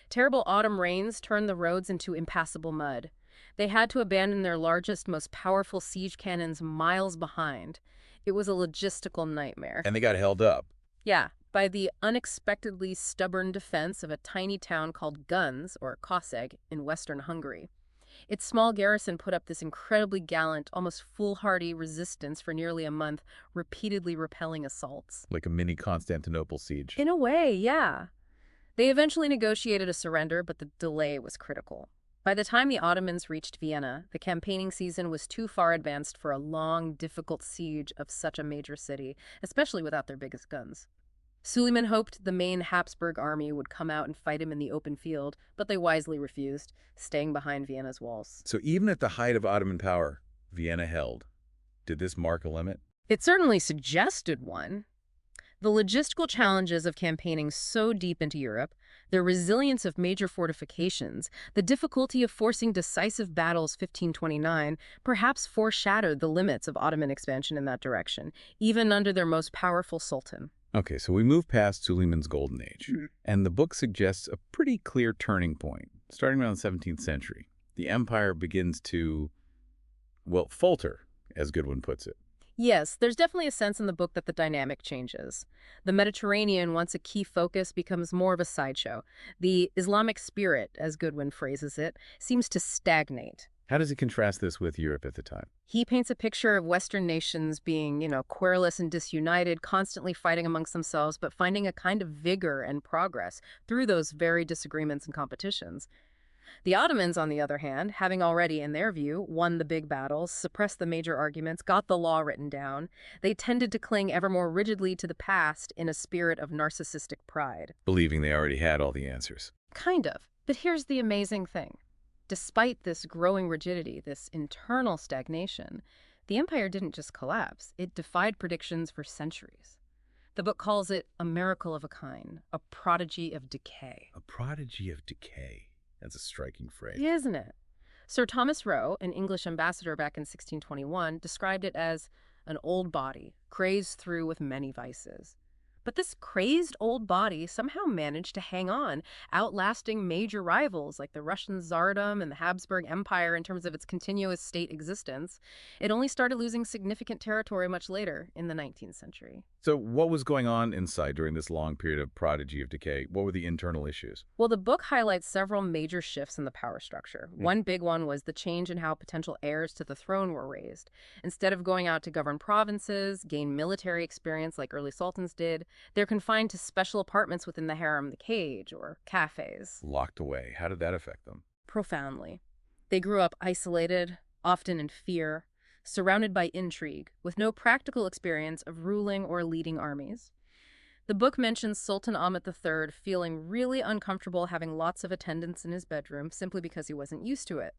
Terrible autumn rains turned the roads into impassable mud. They had to abandon their largest, most powerful siege cannons miles behind. It was a logistical nightmare. And they got held up. Yeah, by the unexpectedly stubborn defense of a tiny town called Guns, or Kőszeg, in western Hungary. Its small garrison put up this incredibly gallant, almost foolhardy resistance for nearly a month, repeatedly repelling assaults. Like a mini Constantinople siege. In a way, yeah. They eventually negotiated a surrender, but the delay was critical. By the time the Ottomans reached Vienna, the campaigning season was too far advanced for a long, difficult siege of such a major city, especially without their biggest guns. Suleiman hoped the main Habsburg army would come out and fight him in the open field, but they wisely refused, staying behind Vienna's walls. So even at the height of Ottoman power, Vienna held. Did this mark a limit? It certainly suggested one. The logistical challenges of campaigning so deep into Europe, the resilience of major fortifications, the difficulty of forcing decisive battles 1529 perhaps foreshadowed the limits of Ottoman expansion in that direction, even under their most powerful sultan. Okay, so we move past Suleiman's golden age, and the book suggests a pretty clear turning point. Starting around the 17th century, the empire begins to, well, falter, as Goodwin puts it. Yes, there's definitely a sense in the book that the dynamic changes. The Mediterranean, once a key focus, becomes more of a sideshow. The Islamic spirit, as Goodwin phrases it, seems to stagnate. How does he contrast this with Europe at the time? He paints a picture of Western nations being, querulous and disunited, constantly fighting amongst themselves, but finding a kind of vigor and progress through those very disagreements and competitions. The Ottomans, on the other hand, having already, in their view, won the big battles, suppressed the major arguments, got the law written down, they tended to cling ever more rigidly to the past in a spirit of narcissistic pride. Believing they already had all the answers. Kind of. But here's the amazing thing. Despite this growing rigidity, this internal stagnation, the empire didn't just collapse. It defied predictions for centuries. The book calls it a miracle of a kind, a prodigy of decay. A prodigy of decay. That's a striking phrase. Isn't it? Sir Thomas Roe, an English ambassador back in 1621, described it as an old body, crazed through with many vices. But this crazed old body somehow managed to hang on, outlasting major rivals like the Russian Tsardom and the Habsburg Empire in terms of its continuous state existence. It only started losing significant territory much later in the 19th century. So what was going on inside during this long period of prodigy of decay? What were the internal issues? Well, the book highlights several major shifts in the power structure. One big one was the change in how potential heirs to the throne were raised. Instead of going out to govern provinces, gain military experience like early sultans did, they're confined to special apartments within the harem, the cage, or cafes. Locked away. How did that affect them? Profoundly. They grew up isolated, often in fear, surrounded by intrigue, with no practical experience of ruling or leading armies. The book mentions Sultan Ahmed III feeling really uncomfortable having lots of attendants in his bedroom simply because he wasn't used to it.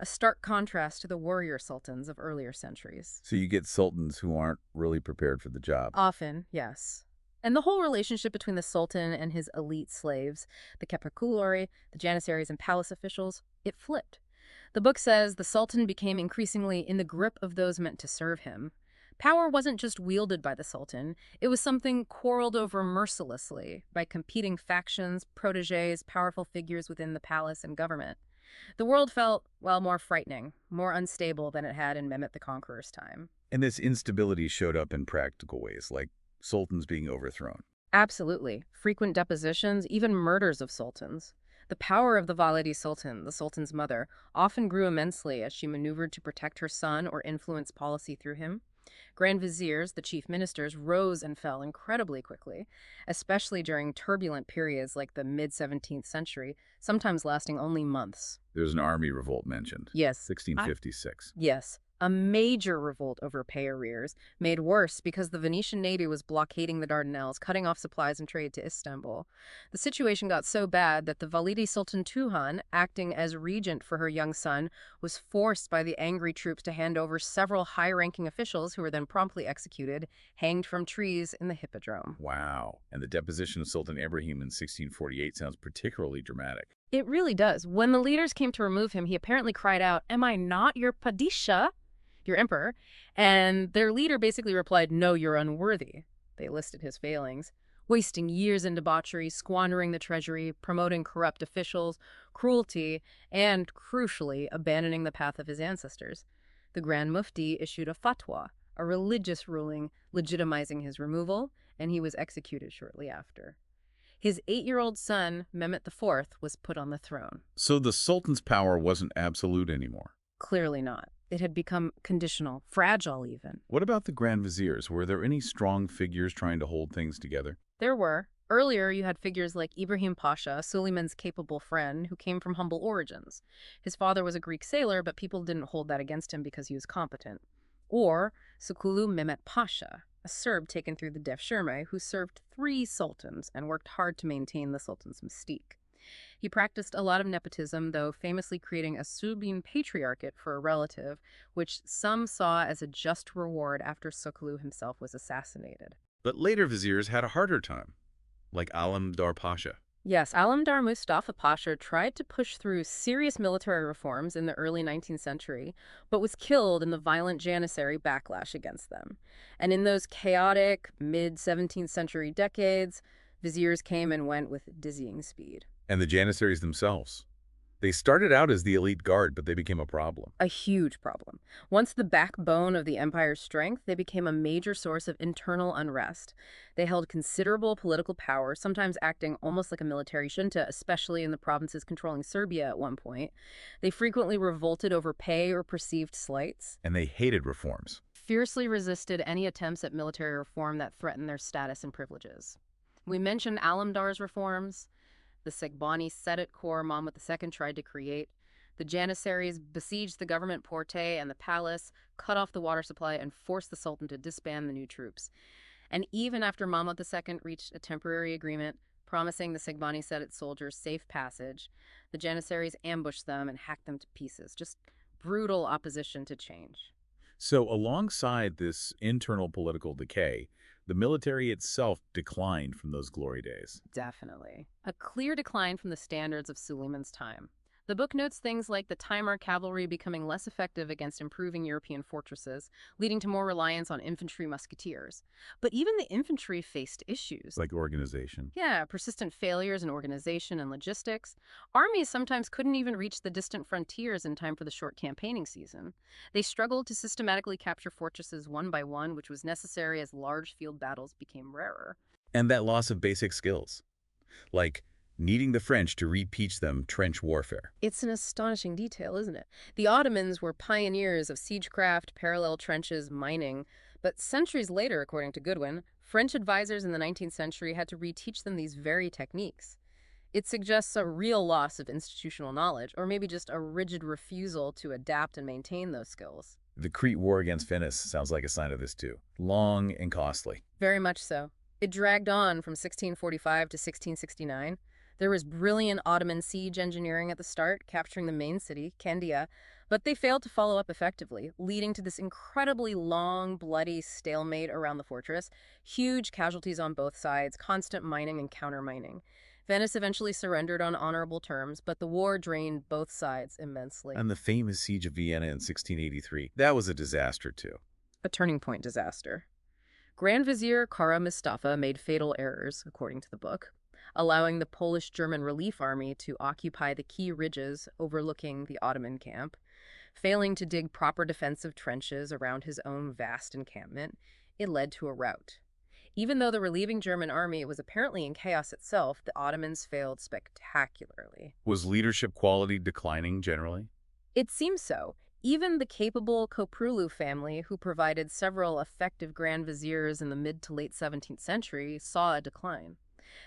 A stark contrast to the warrior sultans of earlier centuries. So you get sultans who aren't really prepared for the job. Often, yes. And the whole relationship between the sultan and his elite slaves, the kepakulori, the janissaries, and palace officials, it flipped. The book says the sultan became increasingly in the grip of those meant to serve him. Power wasn't just wielded by the sultan, it was something quarreled over mercilessly by competing factions, protégés, powerful figures within the palace and government. The world felt, well, more frightening, more unstable than it had in Mehmet the Conqueror's time. And this instability showed up in practical ways, like sultans being overthrown. Absolutely. Frequent depositions, even murders of sultans. The power of the Valide Sultan, the sultan's mother, often grew immensely as she maneuvered to protect her son or influence policy through him. Grand viziers, the chief ministers, rose and fell incredibly quickly, especially during turbulent periods like the mid-17th century, sometimes lasting only months. There's an army revolt mentioned. Yes. 1656. Yes. A major revolt over pay arrears, made worse because the Venetian navy was blockading the Dardanelles, cutting off supplies and trade to Istanbul. The situation got so bad that the Valide Sultan Tuhan, acting as regent for her young son, was forced by the angry troops to hand over several high-ranking officials who were then promptly executed, hanged from trees in the Hippodrome. Wow. And the deposition of Sultan Ibrahim in 1648 sounds particularly dramatic. It really does. When the leaders came to remove him, he apparently cried out, "Am I not your padishah? Your emperor?" And their leader basically replied, "No, you're unworthy." They listed his failings: wasting years in debauchery, squandering the treasury, promoting corrupt officials, cruelty, and, crucially, abandoning the path of his ancestors. The Grand Mufti issued a fatwa, a religious ruling legitimizing his removal, and he was executed shortly after. His 8-year-old son, Mehmet IV, was put on the throne. So the sultan's power wasn't absolute anymore. Clearly not. It had become conditional, fragile even. What about the grand viziers? Were there any strong figures trying to hold things together? There were. Earlier, you had figures like Ibrahim Pasha, Suleiman's capable friend, who came from humble origins. His father was a Greek sailor, but people didn't hold that against him because he was competent. Or Sukulu Mehmet Pasha, a Serb taken through the Devshirme, who served 3 sultans and worked hard to maintain the sultan's mystique. He practiced a lot of nepotism, though famously creating a Subian patriarchate for a relative, which some saw as a just reward after Sokolu himself was assassinated. But later viziers had a harder time, like Alamdar Pasha. Yes, Alamdar Mustafa Pasha tried to push through serious military reforms in the early 19th century, but was killed in the violent Janissary backlash against them. And in those chaotic mid-17th century decades, viziers came and went with dizzying speed. And the Janissaries themselves. They started out as the elite guard, but they became a problem. A huge problem. Once the backbone of the empire's strength, they became a major source of internal unrest. They held considerable political power, sometimes acting almost like a military junta, especially in the provinces controlling Serbia at one point. They frequently revolted over pay or perceived slights. And they hated reforms. Fiercely resisted any attempts at military reform that threatened their status and privileges. We mentioned Alamdar's reforms. The Segbani Sedat Corps Mahmud II tried to create. The Janissaries besieged the government porte and the palace, cut off the water supply, and forced the Sultan to disband the new troops. And even after Mahmud II reached a temporary agreement promising the Segbani Sedat soldiers safe passage, the Janissaries ambushed them and hacked them to pieces. Just brutal opposition to change. So alongside this internal political decay, the military itself declined from those glory days. Definitely. A clear decline from the standards of Suleiman's time. The book notes things like the Timar cavalry becoming less effective against improving European fortresses, leading to more reliance on infantry musketeers. But even the infantry faced issues. Like organization. Yeah, persistent failures in organization and logistics. Armies sometimes couldn't even reach the distant frontiers in time for the short campaigning season. They struggled to systematically capture fortresses one by one, which was necessary as large field battles became rarer. And that loss of basic skills, like needing the French to reteach them trench warfare. It's an astonishing detail, isn't it? The Ottomans were pioneers of siegecraft, parallel trenches, mining. But centuries later, according to Goodwin, French advisors in the 19th century had to reteach them these very techniques. It suggests a real loss of institutional knowledge, or maybe just a rigid refusal to adapt and maintain those skills. The Crete War against Venice sounds like a sign of this too. Long and costly. Very much so. It dragged on from 1645 to 1669. There was brilliant Ottoman siege engineering at the start, capturing the main city, Candia, but they failed to follow up effectively, leading to this incredibly long, bloody stalemate around the fortress, huge casualties on both sides, constant mining and countermining. Venice eventually surrendered on honorable terms, but the war drained both sides immensely. And the famous Siege of Vienna in 1683, that was a disaster too. A turning point disaster. Grand Vizier Kara Mustafa made fatal errors, according to the book, allowing the Polish-German relief army to occupy the key ridges overlooking the Ottoman camp. Failing to dig proper defensive trenches around his own vast encampment, it led to a rout. Even though the relieving German army was apparently in chaos itself, the Ottomans failed spectacularly. Was leadership quality declining generally? It seems so. Even the capable Koprulu family, who provided several effective grand viziers in the mid to late 17th century, saw a decline.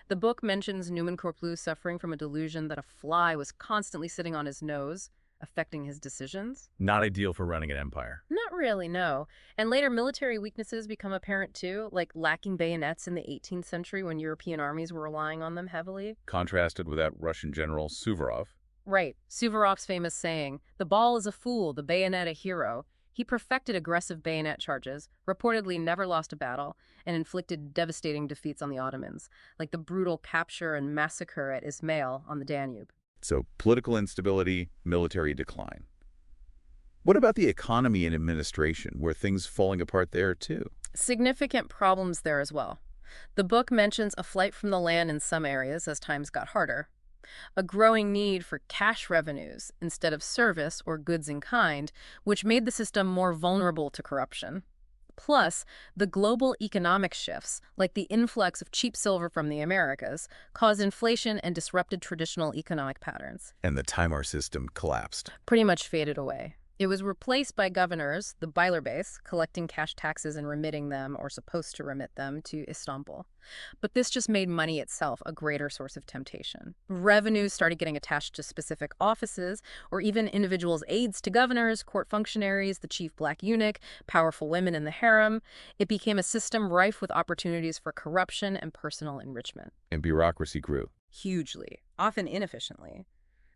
The book mentions Numan Korklu suffering from a delusion that a fly was constantly sitting on his nose, affecting his decisions. Not ideal for running an empire. Not really, no. And later military weaknesses become apparent too, like lacking bayonets in the 18th century when European armies were relying on them heavily. Contrasted with that Russian general Suvorov. Right. Suvorov's famous saying, "The ball is a fool, the bayonet a hero." He perfected aggressive bayonet charges, reportedly never lost a battle, and inflicted devastating defeats on the Ottomans, like the brutal capture and massacre at Ismail on the Danube. So political instability, military decline. What about the economy and administration? Were things falling apart there too? Significant problems there as well. The book mentions a flight from the land in some areas as times got harder, a growing need for cash revenues instead of service or goods in kind, which made the system more vulnerable to corruption. Plus, the global economic shifts, like the influx of cheap silver from the Americas, caused inflation and disrupted traditional economic patterns. And the Timar system collapsed. Pretty much faded away. It was replaced by governors, the Beylerbey, collecting cash taxes and remitting them, or supposed to remit them, to Istanbul. But this just made money itself a greater source of temptation. Revenues started getting attached to specific offices, or even individuals' aides to governors, court functionaries, the chief black eunuch, powerful women in the harem. It became a system rife with opportunities for corruption and personal enrichment. And bureaucracy grew. Hugely, often inefficiently.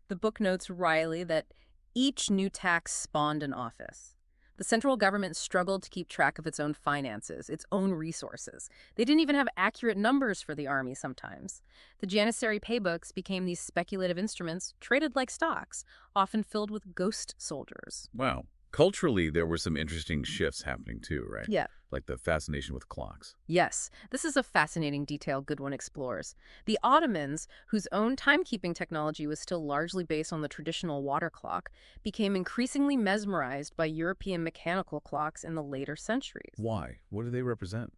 The book notes wryly that each new tax spawned an office. The central government struggled to keep track of its own finances, its own resources. They didn't even have accurate numbers for the army sometimes. The Janissary paybooks became these speculative instruments traded like stocks, often filled with ghost soldiers. Wow. Culturally, there were some interesting shifts happening too, right? Yeah. Like the fascination with clocks. Yes, this is a fascinating detail Goodwin explores. The Ottomans, whose own timekeeping technology was still largely based on the traditional water clock, became increasingly mesmerized by European mechanical clocks in the later centuries. Why? What do they represent?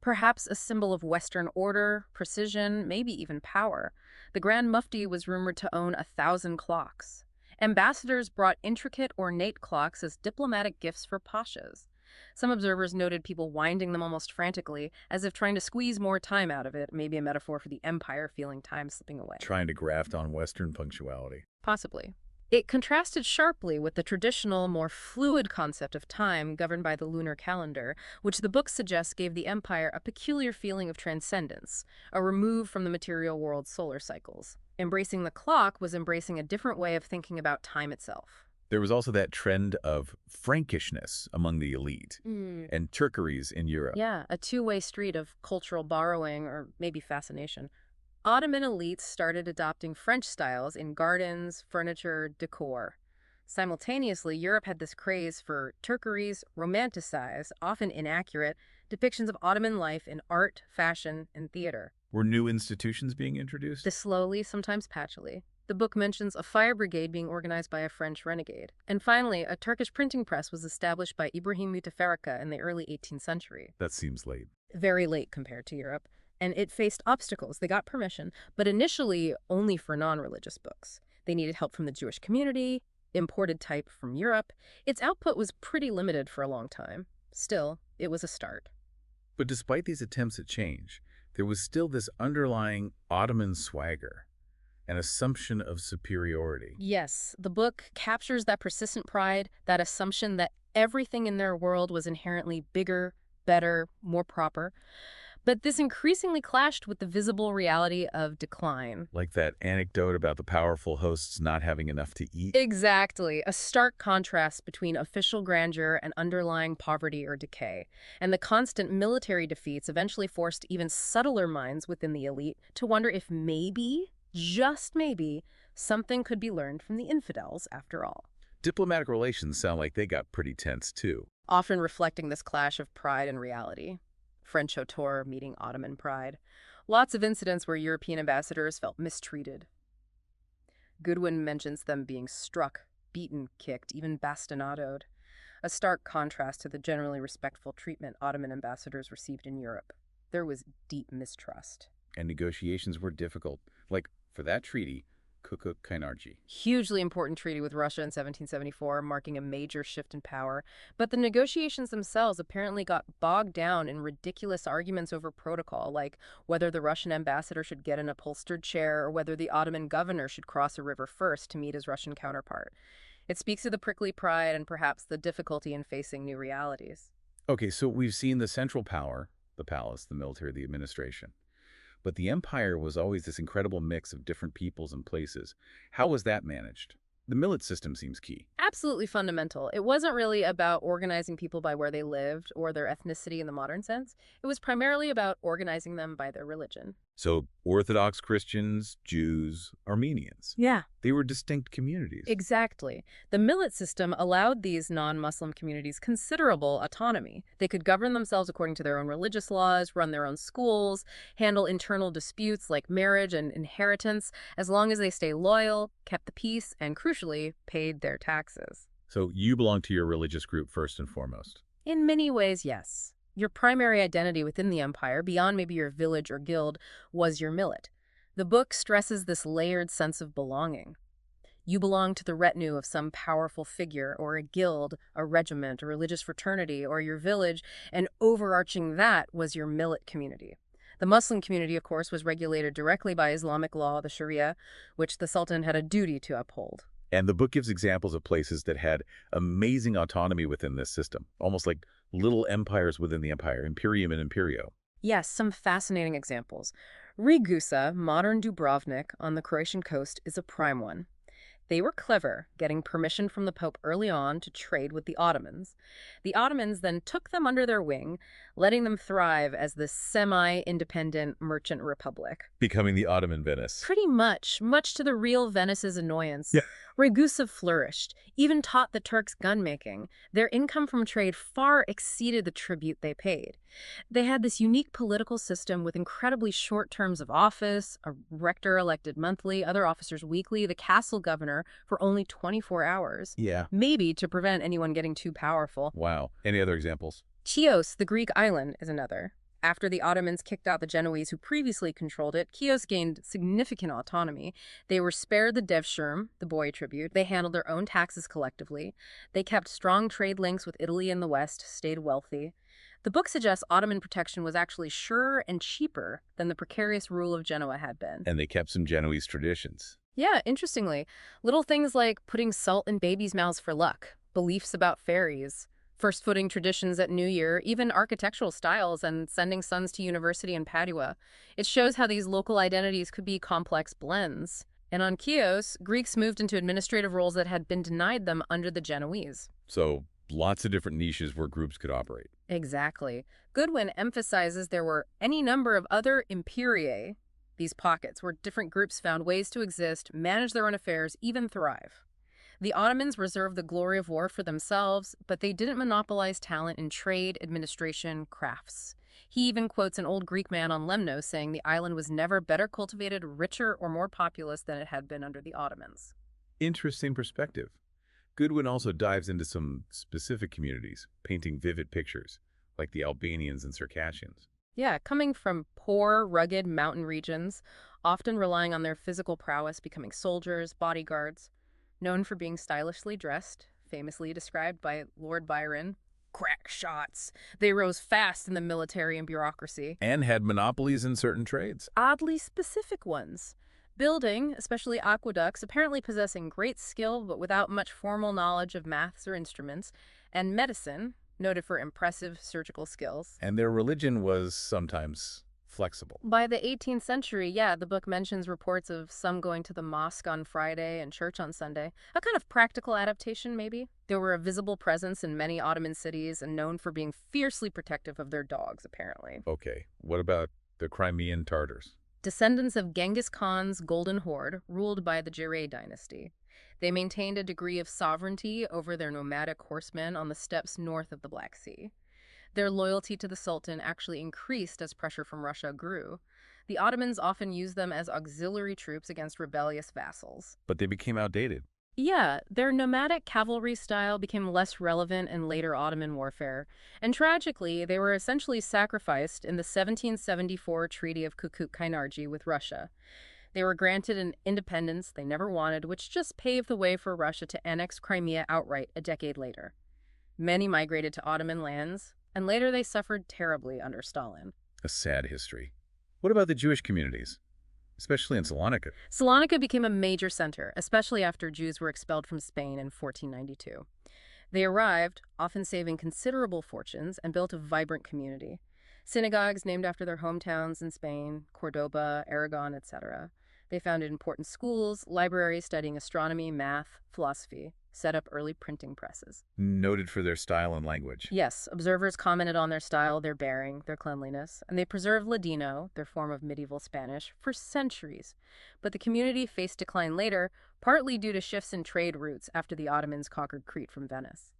Perhaps a symbol of Western order, precision, maybe even power. The Grand Mufti was rumored to own 1,000 clocks. Ambassadors brought intricate, ornate clocks as diplomatic gifts for pashas. Some observers noted people winding them almost frantically, as if trying to squeeze more time out of it, maybe a metaphor for the empire feeling time slipping away. Trying to graft on Western punctuality. Possibly. It contrasted sharply with the traditional, more fluid concept of time governed by the lunar calendar, which the book suggests gave the empire a peculiar feeling of transcendence, a remove from the material world's solar cycles. Embracing the clock was embracing a different way of thinking about time itself. There was also that trend of Frankishness among the elite and Turqueries in Europe. Yeah, a two-way street of cultural borrowing or maybe fascination. Ottoman elites started adopting French styles in gardens, furniture, decor. Simultaneously, Europe had this craze for Turqueries, romanticized, often inaccurate, depictions of Ottoman life in art, fashion, and theater. Were new institutions being introduced? This slowly, sometimes patchily. The book mentions a fire brigade being organized by a French renegade. And finally, a Turkish printing press was established by Ibrahim Mutafarrika in the early 18th century. That seems late. Very late compared to Europe. And it faced obstacles. They got permission, but initially only for non-religious books. They needed help from the Jewish community, imported type from Europe. Its output was pretty limited for a long time. Still, it was a start. But despite these attempts at change, there was still this underlying Ottoman swagger, an assumption of superiority. Yes, the book captures that persistent pride, that assumption that everything in their world was inherently bigger, better, more proper. But this increasingly clashed with the visible reality of decline. Like that anecdote about the powerful hosts not having enough to eat. Exactly, a stark contrast between official grandeur and underlying poverty or decay. And the constant military defeats eventually forced even subtler minds within the elite to wonder if maybe, just maybe, something could be learned from the infidels after all. Diplomatic relations sound like they got pretty tense too. Often reflecting this clash of pride and reality. French auteur meeting Ottoman pride. Lots of incidents where European ambassadors felt mistreated. Goodwin mentions them being struck, beaten, kicked, even bastinadoed. A stark contrast to the generally respectful treatment Ottoman ambassadors received in Europe. There was deep mistrust. And negotiations were difficult. Like, for that treaty, Kukuk-Kainarji. Hugely important treaty with Russia in 1774, marking a major shift in power. But the negotiations themselves apparently got bogged down in ridiculous arguments over protocol, like whether the Russian ambassador should get an upholstered chair or whether the Ottoman governor should cross a river first to meet his Russian counterpart. It speaks to the prickly pride and perhaps the difficulty in facing new realities. Okay, so we've seen the central power, the palace, the military, the administration. But the empire was always this incredible mix of different peoples and places. How was that managed? The millet system seems key. Absolutely fundamental. It wasn't really about organizing people by where they lived or their ethnicity in the modern sense. It was primarily about organizing them by their religion. So Orthodox Christians, Jews, Armenians. Yeah. They were distinct communities. Exactly. The millet system allowed these non-Muslim communities considerable autonomy. They could govern themselves according to their own religious laws, run their own schools, handle internal disputes like marriage and inheritance, as long as they stay loyal, kept the peace, and crucially, paid their taxes. So you belong to your religious group first and foremost. In many ways, yes. Your primary identity within the empire, beyond maybe your village or guild, was your millet. The book stresses this layered sense of belonging. You belong to the retinue of some powerful figure, or a guild, a regiment, a religious fraternity, or your village, and overarching that was your millet community. The Muslim community, of course, was regulated directly by Islamic law, the Sharia, which the Sultan had a duty to uphold. And the book gives examples of places that had amazing autonomy within this system, almost like little empires within the empire, Imperium and Imperio. Yes, some fascinating examples. Ragusa, modern Dubrovnik on the Croatian coast, is a prime one. They were clever, getting permission from the Pope early on to trade with the Ottomans. The Ottomans then took them under their wing, letting them thrive as this semi-independent merchant republic. Becoming the Ottoman Venice. Pretty much to the real Venice's annoyance. Yeah. Ragusa flourished, even taught the Turks gun-making. Their income from trade far exceeded the tribute they paid. They had this unique political system with incredibly short terms of office, a rector elected monthly, other officers weekly, the castle governor for only 24 hours. Yeah. Maybe to prevent anyone getting too powerful. Wow. Any other examples? Chios, the Greek island, is another. After the Ottomans kicked out the Genoese who previously controlled it, Chios gained significant autonomy. They were spared the devshirm, the boy tribute. They handled their own taxes collectively. They kept strong trade links with Italy in the west, stayed wealthy. The book suggests Ottoman protection was actually surer and cheaper than the precarious rule of Genoa had been. And they kept some Genoese traditions. Yeah, interestingly, little things like putting salt in babies' mouths for luck, beliefs about fairies, first-footing traditions at New Year, even architectural styles, and sending sons to university in Padua. It shows how these local identities could be complex blends. And on Chios, Greeks moved into administrative roles that had been denied them under the Genoese. So lots of different niches where groups could operate. Exactly. Goodwin emphasizes there were any number of other imperiae, these pockets where different groups found ways to exist, manage their own affairs, even thrive. The Ottomans reserved the glory of war for themselves, but they didn't monopolize talent in trade, administration, crafts. He even quotes an old Greek man on Lemnos saying the island was never better cultivated, richer, or more populous than it had been under the Ottomans. Interesting perspective. Goodwin also dives into some specific communities, painting vivid pictures, like the Albanians and Circassians. Yeah, coming from poor, rugged mountain regions, often relying on their physical prowess, becoming soldiers, bodyguards, known for being stylishly dressed, famously described by Lord Byron. Crack shots. They rose fast in the military and bureaucracy. And had monopolies in certain trades. Oddly specific ones. Building, especially aqueducts, apparently possessing great skill but without much formal knowledge of maths or instruments. And medicine, noted for impressive surgical skills. And their religion was sometimes flexible. By the 18th century, yeah, the book mentions reports of some going to the mosque on Friday and church on Sunday. A kind of practical adaptation, maybe. They were a visible presence in many Ottoman cities and known for being fiercely protective of their dogs, apparently. Okay, what about the Crimean Tartars? Descendants of Genghis Khan's Golden Horde, ruled by the Giray dynasty. They maintained a degree of sovereignty over their nomadic horsemen on the steppes north of the Black Sea. Their loyalty to the Sultan actually increased as pressure from Russia grew. The Ottomans often used them as auxiliary troops against rebellious vassals. But they became outdated. Yeah, their nomadic cavalry style became less relevant in later Ottoman warfare, and tragically, they were essentially sacrificed in the 1774 Treaty of Kukuk-Kainarji with Russia. They were granted an independence they never wanted, which just paved the way for Russia to annex Crimea outright a decade later. Many migrated to Ottoman lands, and later they suffered terribly under Stalin. A sad history. What about the Jewish communities, especially in Salonika? Salonika became a major center, especially after Jews were expelled from Spain in 1492. They arrived, often saving considerable fortunes, and built a vibrant community. Synagogues named after their hometowns in Spain, Cordoba, Aragon, etc. They founded important schools, libraries studying astronomy, math, philosophy, set up early printing presses. Noted for their style and language. Yes, observers commented on their style, their bearing, their cleanliness, and they preserved Ladino, their form of medieval Spanish, for centuries. But the community faced decline later, partly due to shifts in trade routes after the Ottomans conquered Crete from Venice.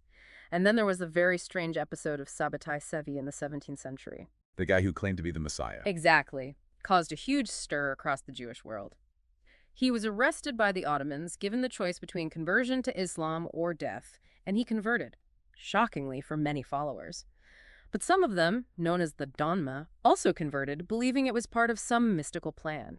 And then there was the very strange episode of Sabbatai Sevi in the 17th century. The guy who claimed to be the Messiah. Exactly. Caused a huge stir across the Jewish world. He was arrested by the Ottomans, given the choice between conversion to Islam or death, and he converted, shockingly for many followers. But some of them, known as the Donma, also converted, believing it was part of some mystical plan.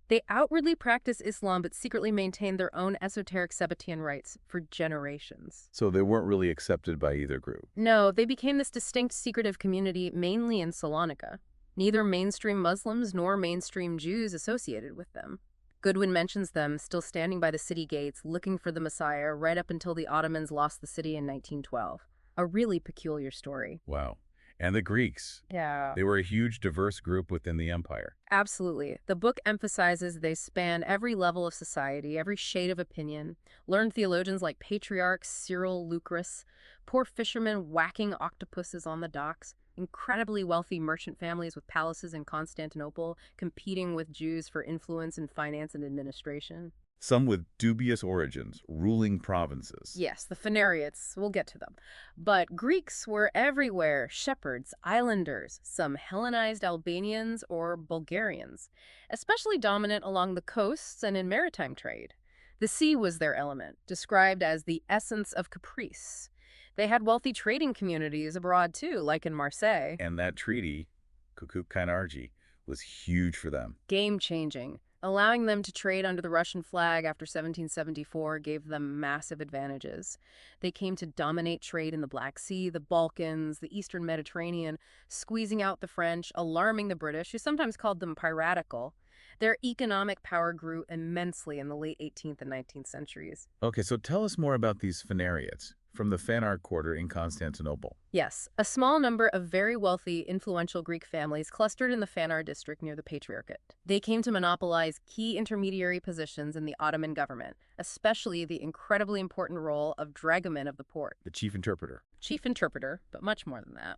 They outwardly practiced Islam but secretly maintained their own esoteric Sabbatean rites for generations. So they weren't really accepted by either group. No, they became this distinct secretive community mainly in Salonika. Neither mainstream Muslims nor mainstream Jews associated with them. Goodwin mentions them still standing by the city gates looking for the Messiah right up until the Ottomans lost the city in 1912. A really peculiar story. Wow. And the Greeks. Yeah. They were a huge, diverse group within the empire. Absolutely. The book emphasizes they span every level of society, every shade of opinion. Learned theologians like Patriarch Cyril Lucrece, poor fishermen whacking octopuses on the docks, incredibly wealthy merchant families with palaces in Constantinople competing with Jews for influence in finance and administration. Some with dubious origins, ruling provinces. Yes, the Phanariots, we'll get to them. But Greeks were everywhere, shepherds, islanders, some Hellenized Albanians or Bulgarians, especially dominant along the coasts and in maritime trade. The sea was their element, described as the essence of caprice. They had wealthy trading communities abroad too, like in Marseille. And that treaty, Kukuk-Kainarji, was huge for them. Game-changing. Allowing them to trade under the Russian flag after 1774 gave them massive advantages. They came to dominate trade in the Black Sea, the Balkans, the Eastern Mediterranean, squeezing out the French, alarming the British, who sometimes called them piratical. Their economic power grew immensely in the late 18th and 19th centuries. Okay, so tell us more about these Phanariots from the Phanar quarter in Constantinople. Yes, a small number of very wealthy, influential Greek families clustered in the Phanar district near the Patriarchate. They came to monopolize key intermediary positions in the Ottoman government, especially the incredibly important role of dragoman of the port. The chief interpreter. Chief interpreter, but much more than that.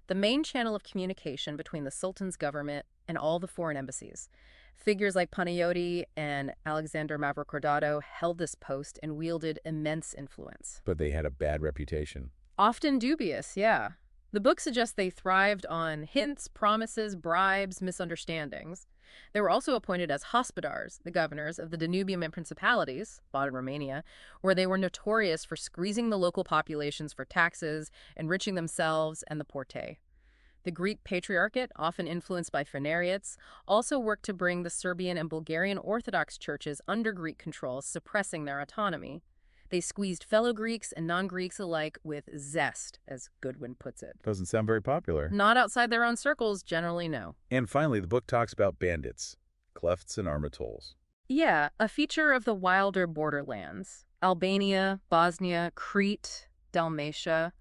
The main channel of communication between the Sultan's government and all the foreign embassies. Figures like Panayotis and Alexander Mavrocordato held this post and wielded immense influence. But they had a bad reputation. Often dubious, yeah. The book suggests they thrived on hints, promises, bribes, misunderstandings. They were also appointed as hospodars, the governors of the Danubian principalities, modern Romania, where they were notorious for squeezing the local populations for taxes, enriching themselves and the porte. The Greek Patriarchate, often influenced by Phanariots, also worked to bring the Serbian and Bulgarian Orthodox churches under Greek control, suppressing their autonomy. They squeezed fellow Greeks and non-Greeks alike with zest, as Goodwin puts it. Doesn't sound very popular. Not outside their own circles, generally no. And finally, the book talks about bandits, klefts and armatolls. Yeah, a feature of the wilder borderlands. Albania, Bosnia, Crete, Dalmatia.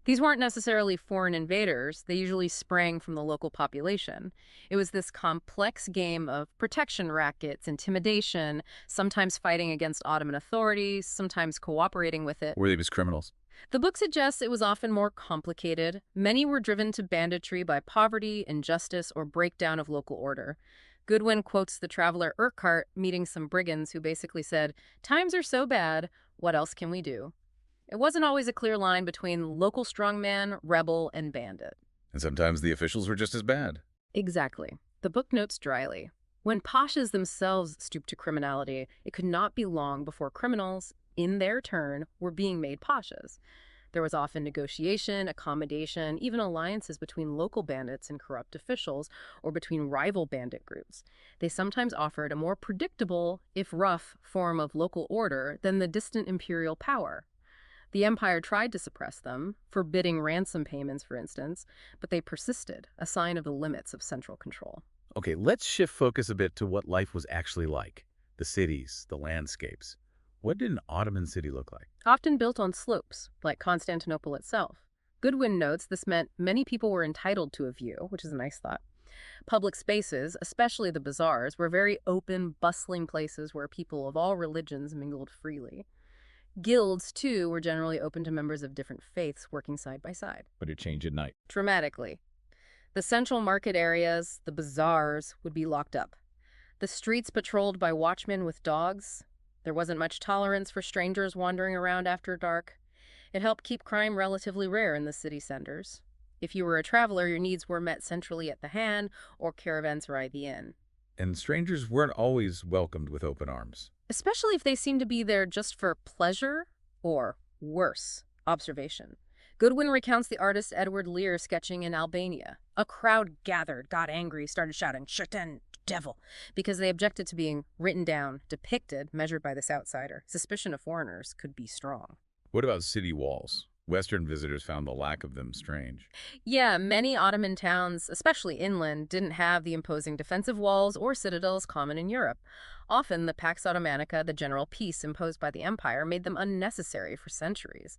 These weren't necessarily foreign invaders. They usually sprang from the local population. It was this complex game of protection rackets, intimidation, sometimes fighting against Ottoman authorities, sometimes cooperating with it. Were they just criminals? The book suggests it was often more complicated. Many were driven to banditry by poverty, injustice, or breakdown of local order. Goodwin quotes the traveler Urquhart meeting some brigands who basically said, "Times are so bad, what else can we do?" It wasn't always a clear line between local strongman, rebel, and bandit. And sometimes the officials were just as bad. Exactly. The book notes dryly, when pashas themselves stooped to criminality, it could not be long before criminals, in their turn, were being made pashas. There was often negotiation, accommodation, even alliances between local bandits and corrupt officials, or between rival bandit groups. They sometimes offered a more predictable, if rough, form of local order than the distant imperial power. The empire tried to suppress them, forbidding ransom payments, for instance, but they persisted, a sign of the limits of central control. Okay, let's shift focus a bit to what life was actually like. The cities, the landscapes. What did an Ottoman city look like? Often built on slopes, like Constantinople itself. Goodwin notes this meant many people were entitled to a view, which is a nice thought. Public spaces, especially the bazaars, were very open, bustling places where people of all religions mingled freely. Guilds, too, were generally open to members of different faiths working side by side. But it changed at night. Dramatically. The central market areas, the bazaars, would be locked up. The streets patrolled by watchmen with dogs. There wasn't much tolerance for strangers wandering around after dark. It helped keep crime relatively rare in the city centers. If you were a traveler, your needs were met centrally at the Han or caravanserai the inn. And strangers weren't always welcomed with open arms. Especially if they seemed to be there just for pleasure or, worse, observation. Goodwin recounts the artist Edward Lear sketching in Albania. A crowd gathered, got angry, started shouting, "Shaitan, devil," because they objected to being written down, depicted, measured by this outsider. Suspicion of foreigners could be strong. What about city walls? Western visitors found the lack of them strange. Yeah, many Ottoman towns, especially inland, didn't have the imposing defensive walls or citadels common in Europe. Often, the Pax Ottomanica, the general peace imposed by the empire, made them unnecessary for centuries.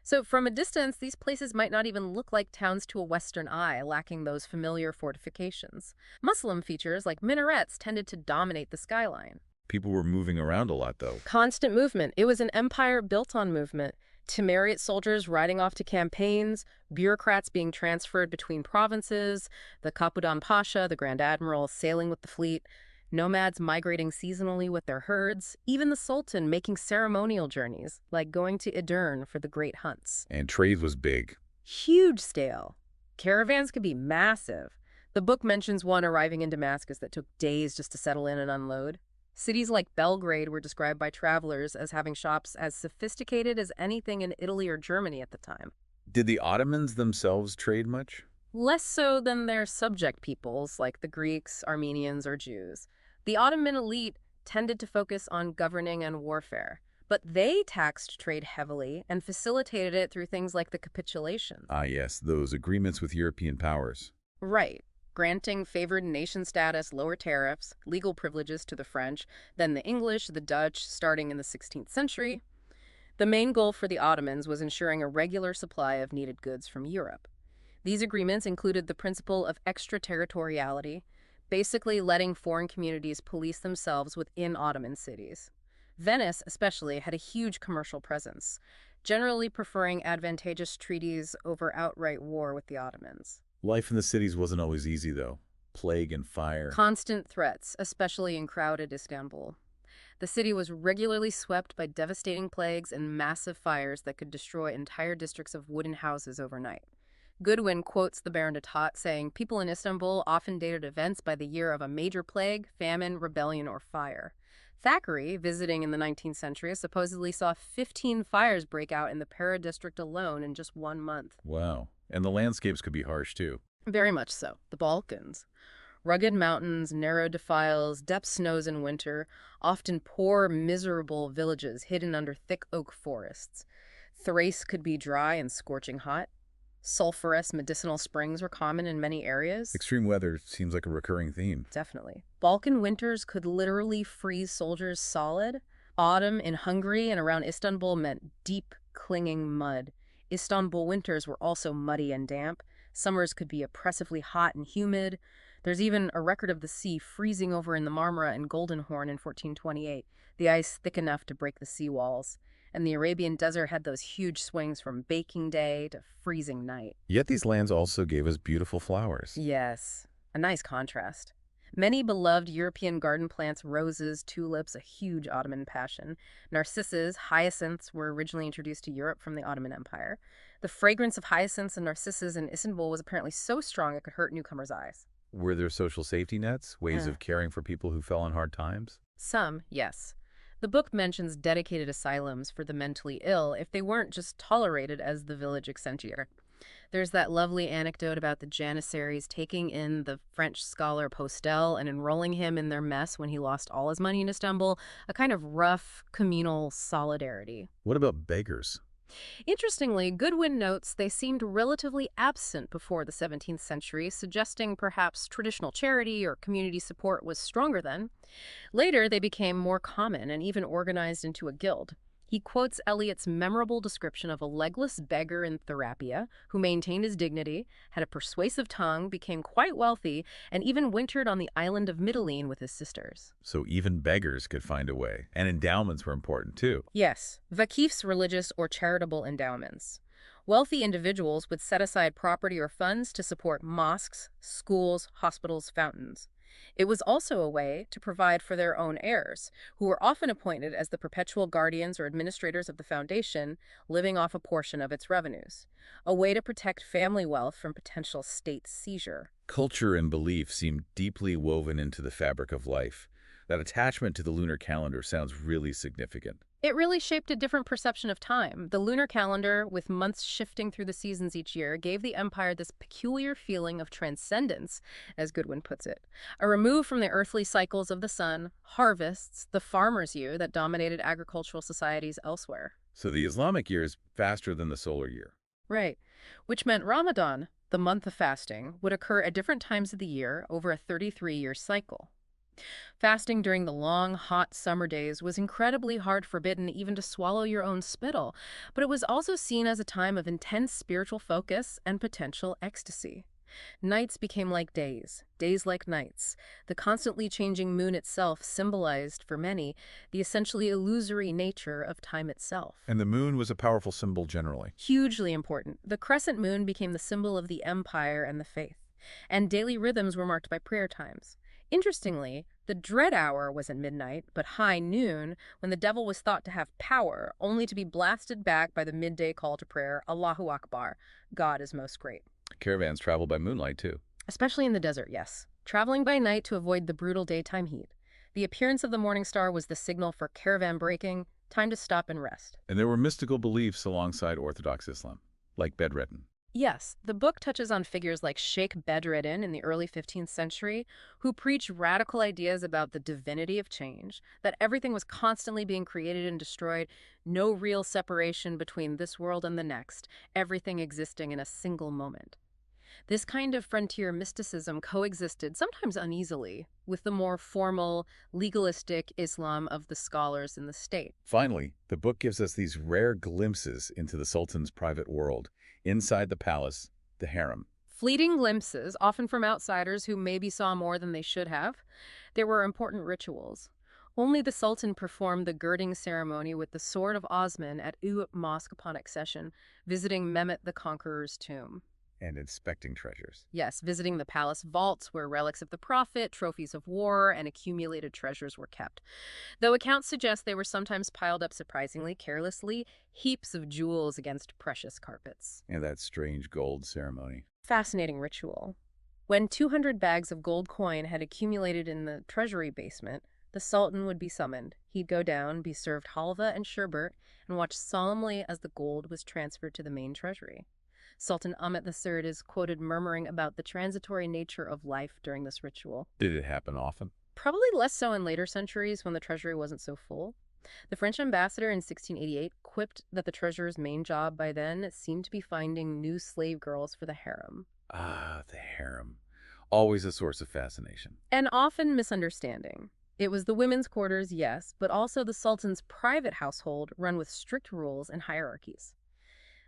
So from a distance, these places might not even look like towns to a Western eye, lacking those familiar fortifications. Muslim features like minarets tended to dominate the skyline. People were moving around a lot, though. Constant movement. It was an empire built on movement. Timuriot soldiers riding off to campaigns, bureaucrats being transferred between provinces, the Kapudan Pasha, the Grand Admiral, sailing with the fleet, nomads migrating seasonally with their herds, even the Sultan making ceremonial journeys, like going to Edirne for the great hunts. And trade was big. Huge scale. Caravans could be massive. The book mentions one arriving in Damascus that took days just to settle in and unload. Cities like Belgrade were described by travelers as having shops as sophisticated as anything in Italy or Germany at the time. Did the Ottomans themselves trade much? Less so than their subject peoples like the Greeks, Armenians, or Jews. The Ottoman elite tended to focus on governing and warfare, but they taxed trade heavily and facilitated it through things like the capitulations. Ah, yes, those agreements with European powers. Right. Granting favored nation status, lower tariffs, legal privileges to the French, then the English, the Dutch, starting in the 16th century. The main goal for the Ottomans was ensuring a regular supply of needed goods from Europe. These agreements included the principle of extraterritoriality, basically letting foreign communities police themselves within Ottoman cities. Venice, especially, had a huge commercial presence, generally preferring advantageous treaties over outright war with the Ottomans. Life in the cities wasn't always easy, though. plague and fire. Constant threats, especially in crowded Istanbul. The city was regularly swept by devastating plagues and massive fires that could destroy entire districts of wooden houses overnight. Goodwin quotes the Baron de Tott saying people in Istanbul often dated events by the year of a major plague, famine, rebellion, or fire. Thackeray, visiting in the 19th century, supposedly saw 15 fires break out in the Pera district alone in just 1 month. Wow. And the landscapes could be harsh, too. Very much so. The Balkans. Rugged mountains, narrow defiles, depth snows in winter, often poor, miserable villages hidden under thick oak forests. Thrace could be dry and scorching hot. Sulphurous medicinal springs were common in many areas. Extreme weather seems like a recurring theme. Definitely. Balkan winters could literally freeze soldiers solid. Autumn in Hungary and around Istanbul meant deep, clinging mud. Istanbul winters were also muddy and damp. Summers could be oppressively hot and humid. There's even a record of the sea freezing over in the Marmara and Golden Horn in 1428, the ice thick enough to break the seawalls. And the Arabian desert had those huge swings from baking day to freezing night. Yet these lands also gave us beautiful flowers. Yes, a nice contrast. Many beloved European garden plants, roses, tulips, a huge Ottoman passion. Narcissus, hyacinths were originally introduced to Europe from the Ottoman Empire. The fragrance of hyacinths and narcissus in Istanbul was apparently so strong it could hurt newcomers' eyes. Were there social safety nets, ways of caring for people who fell on hard times? Some, yes. The book mentions dedicated asylums for the mentally ill if they weren't just tolerated as the village eccentric. There's that lovely anecdote about the Janissaries taking in the French scholar Postel and enrolling him in their mess when he lost all his money in Istanbul, a kind of rough communal solidarity. What about beggars? Interestingly, Goodwin notes they seemed relatively absent before the 17th century, suggesting perhaps traditional charity or community support was stronger then. Later, they became more common and even organized into a guild. He quotes Eliot's memorable description of a legless beggar in Therapia who maintained his dignity, had a persuasive tongue, became quite wealthy, and even wintered on the island of Mytilene with his sisters. So even beggars could find a way. And endowments were important, too. Yes, vakifs, religious or charitable endowments. Wealthy individuals would set aside property or funds to support mosques, schools, hospitals, fountains. It was also a way to provide for their own heirs, who were often appointed as the perpetual guardians or administrators of the foundation, living off a portion of its revenues. A way to protect family wealth from potential state seizure. Culture and belief seem deeply woven into the fabric of life. That attachment to the lunar calendar sounds really significant. It really shaped a different perception of time. The lunar calendar, with months shifting through the seasons each year, gave the empire this peculiar feeling of transcendence, as Goodwin puts it. A remove from the earthly cycles of the sun, harvests, the farmer's year that dominated agricultural societies elsewhere. So the Islamic year is faster than the solar year. Right. Which meant Ramadan, the month of fasting, would occur at different times of the year over a 33-year cycle. Fasting during the long, hot summer days was incredibly hard, forbidden even to swallow your own spittle, but it was also seen as a time of intense spiritual focus and potential ecstasy. Nights became like days, days like nights. The constantly changing moon itself symbolized, for many, the essentially illusory nature of time itself. And the moon was a powerful symbol generally. Hugely important. The crescent moon became the symbol of the empire and the faith, and daily rhythms were marked by prayer times. Interestingly, the dread hour was at midnight, but high noon, when the devil was thought to have power, only to be blasted back by the midday call to prayer, Allahu Akbar, God is most great. Caravans traveled by moonlight, too. Especially in the desert, yes. Traveling by night to avoid the brutal daytime heat. The appearance of the morning star was the signal for caravan breaking, time to stop and rest. And there were mystical beliefs alongside Orthodox Islam, like Bedreddin. Yes, the book touches on figures like Sheikh Bedreddin in the early 15th century, who preached radical ideas about the divinity of change, that everything was constantly being created and destroyed, no real separation between this world and the next, everything existing in a single moment. This kind of frontier mysticism coexisted, sometimes uneasily, with the more formal, legalistic Islam of the scholars in the state. Finally, the book gives us these rare glimpses into the Sultan's private world. Inside the palace, the harem. Fleeting glimpses, often from outsiders who maybe saw more than they should have. There were important rituals. Only the Sultan performed the girding ceremony with the sword of Osman at Uyut Mosque upon accession, visiting Mehmet the Conqueror's tomb. And inspecting treasures. Yes, visiting the palace vaults where relics of the prophet, trophies of war, and accumulated treasures were kept. Though accounts suggest they were sometimes piled up surprisingly carelessly, heaps of jewels against precious carpets. And that strange gold ceremony. Fascinating ritual. When 200 bags of gold coin had accumulated in the treasury basement, the Sultan would be summoned. He'd go down, be served halva and sherbet, and watch solemnly as the gold was transferred to the main treasury. Sultan Ahmet III is quoted murmuring about the transitory nature of life during this ritual. Did it happen often? Probably less so in later centuries when the treasury wasn't so full. The French ambassador in 1688 quipped that the treasurer's main job by then seemed to be finding new slave girls for the harem. Ah, the harem. Always a source of fascination. And often misunderstanding. It was the women's quarters, yes, but also the Sultan's private household run with strict rules and hierarchies.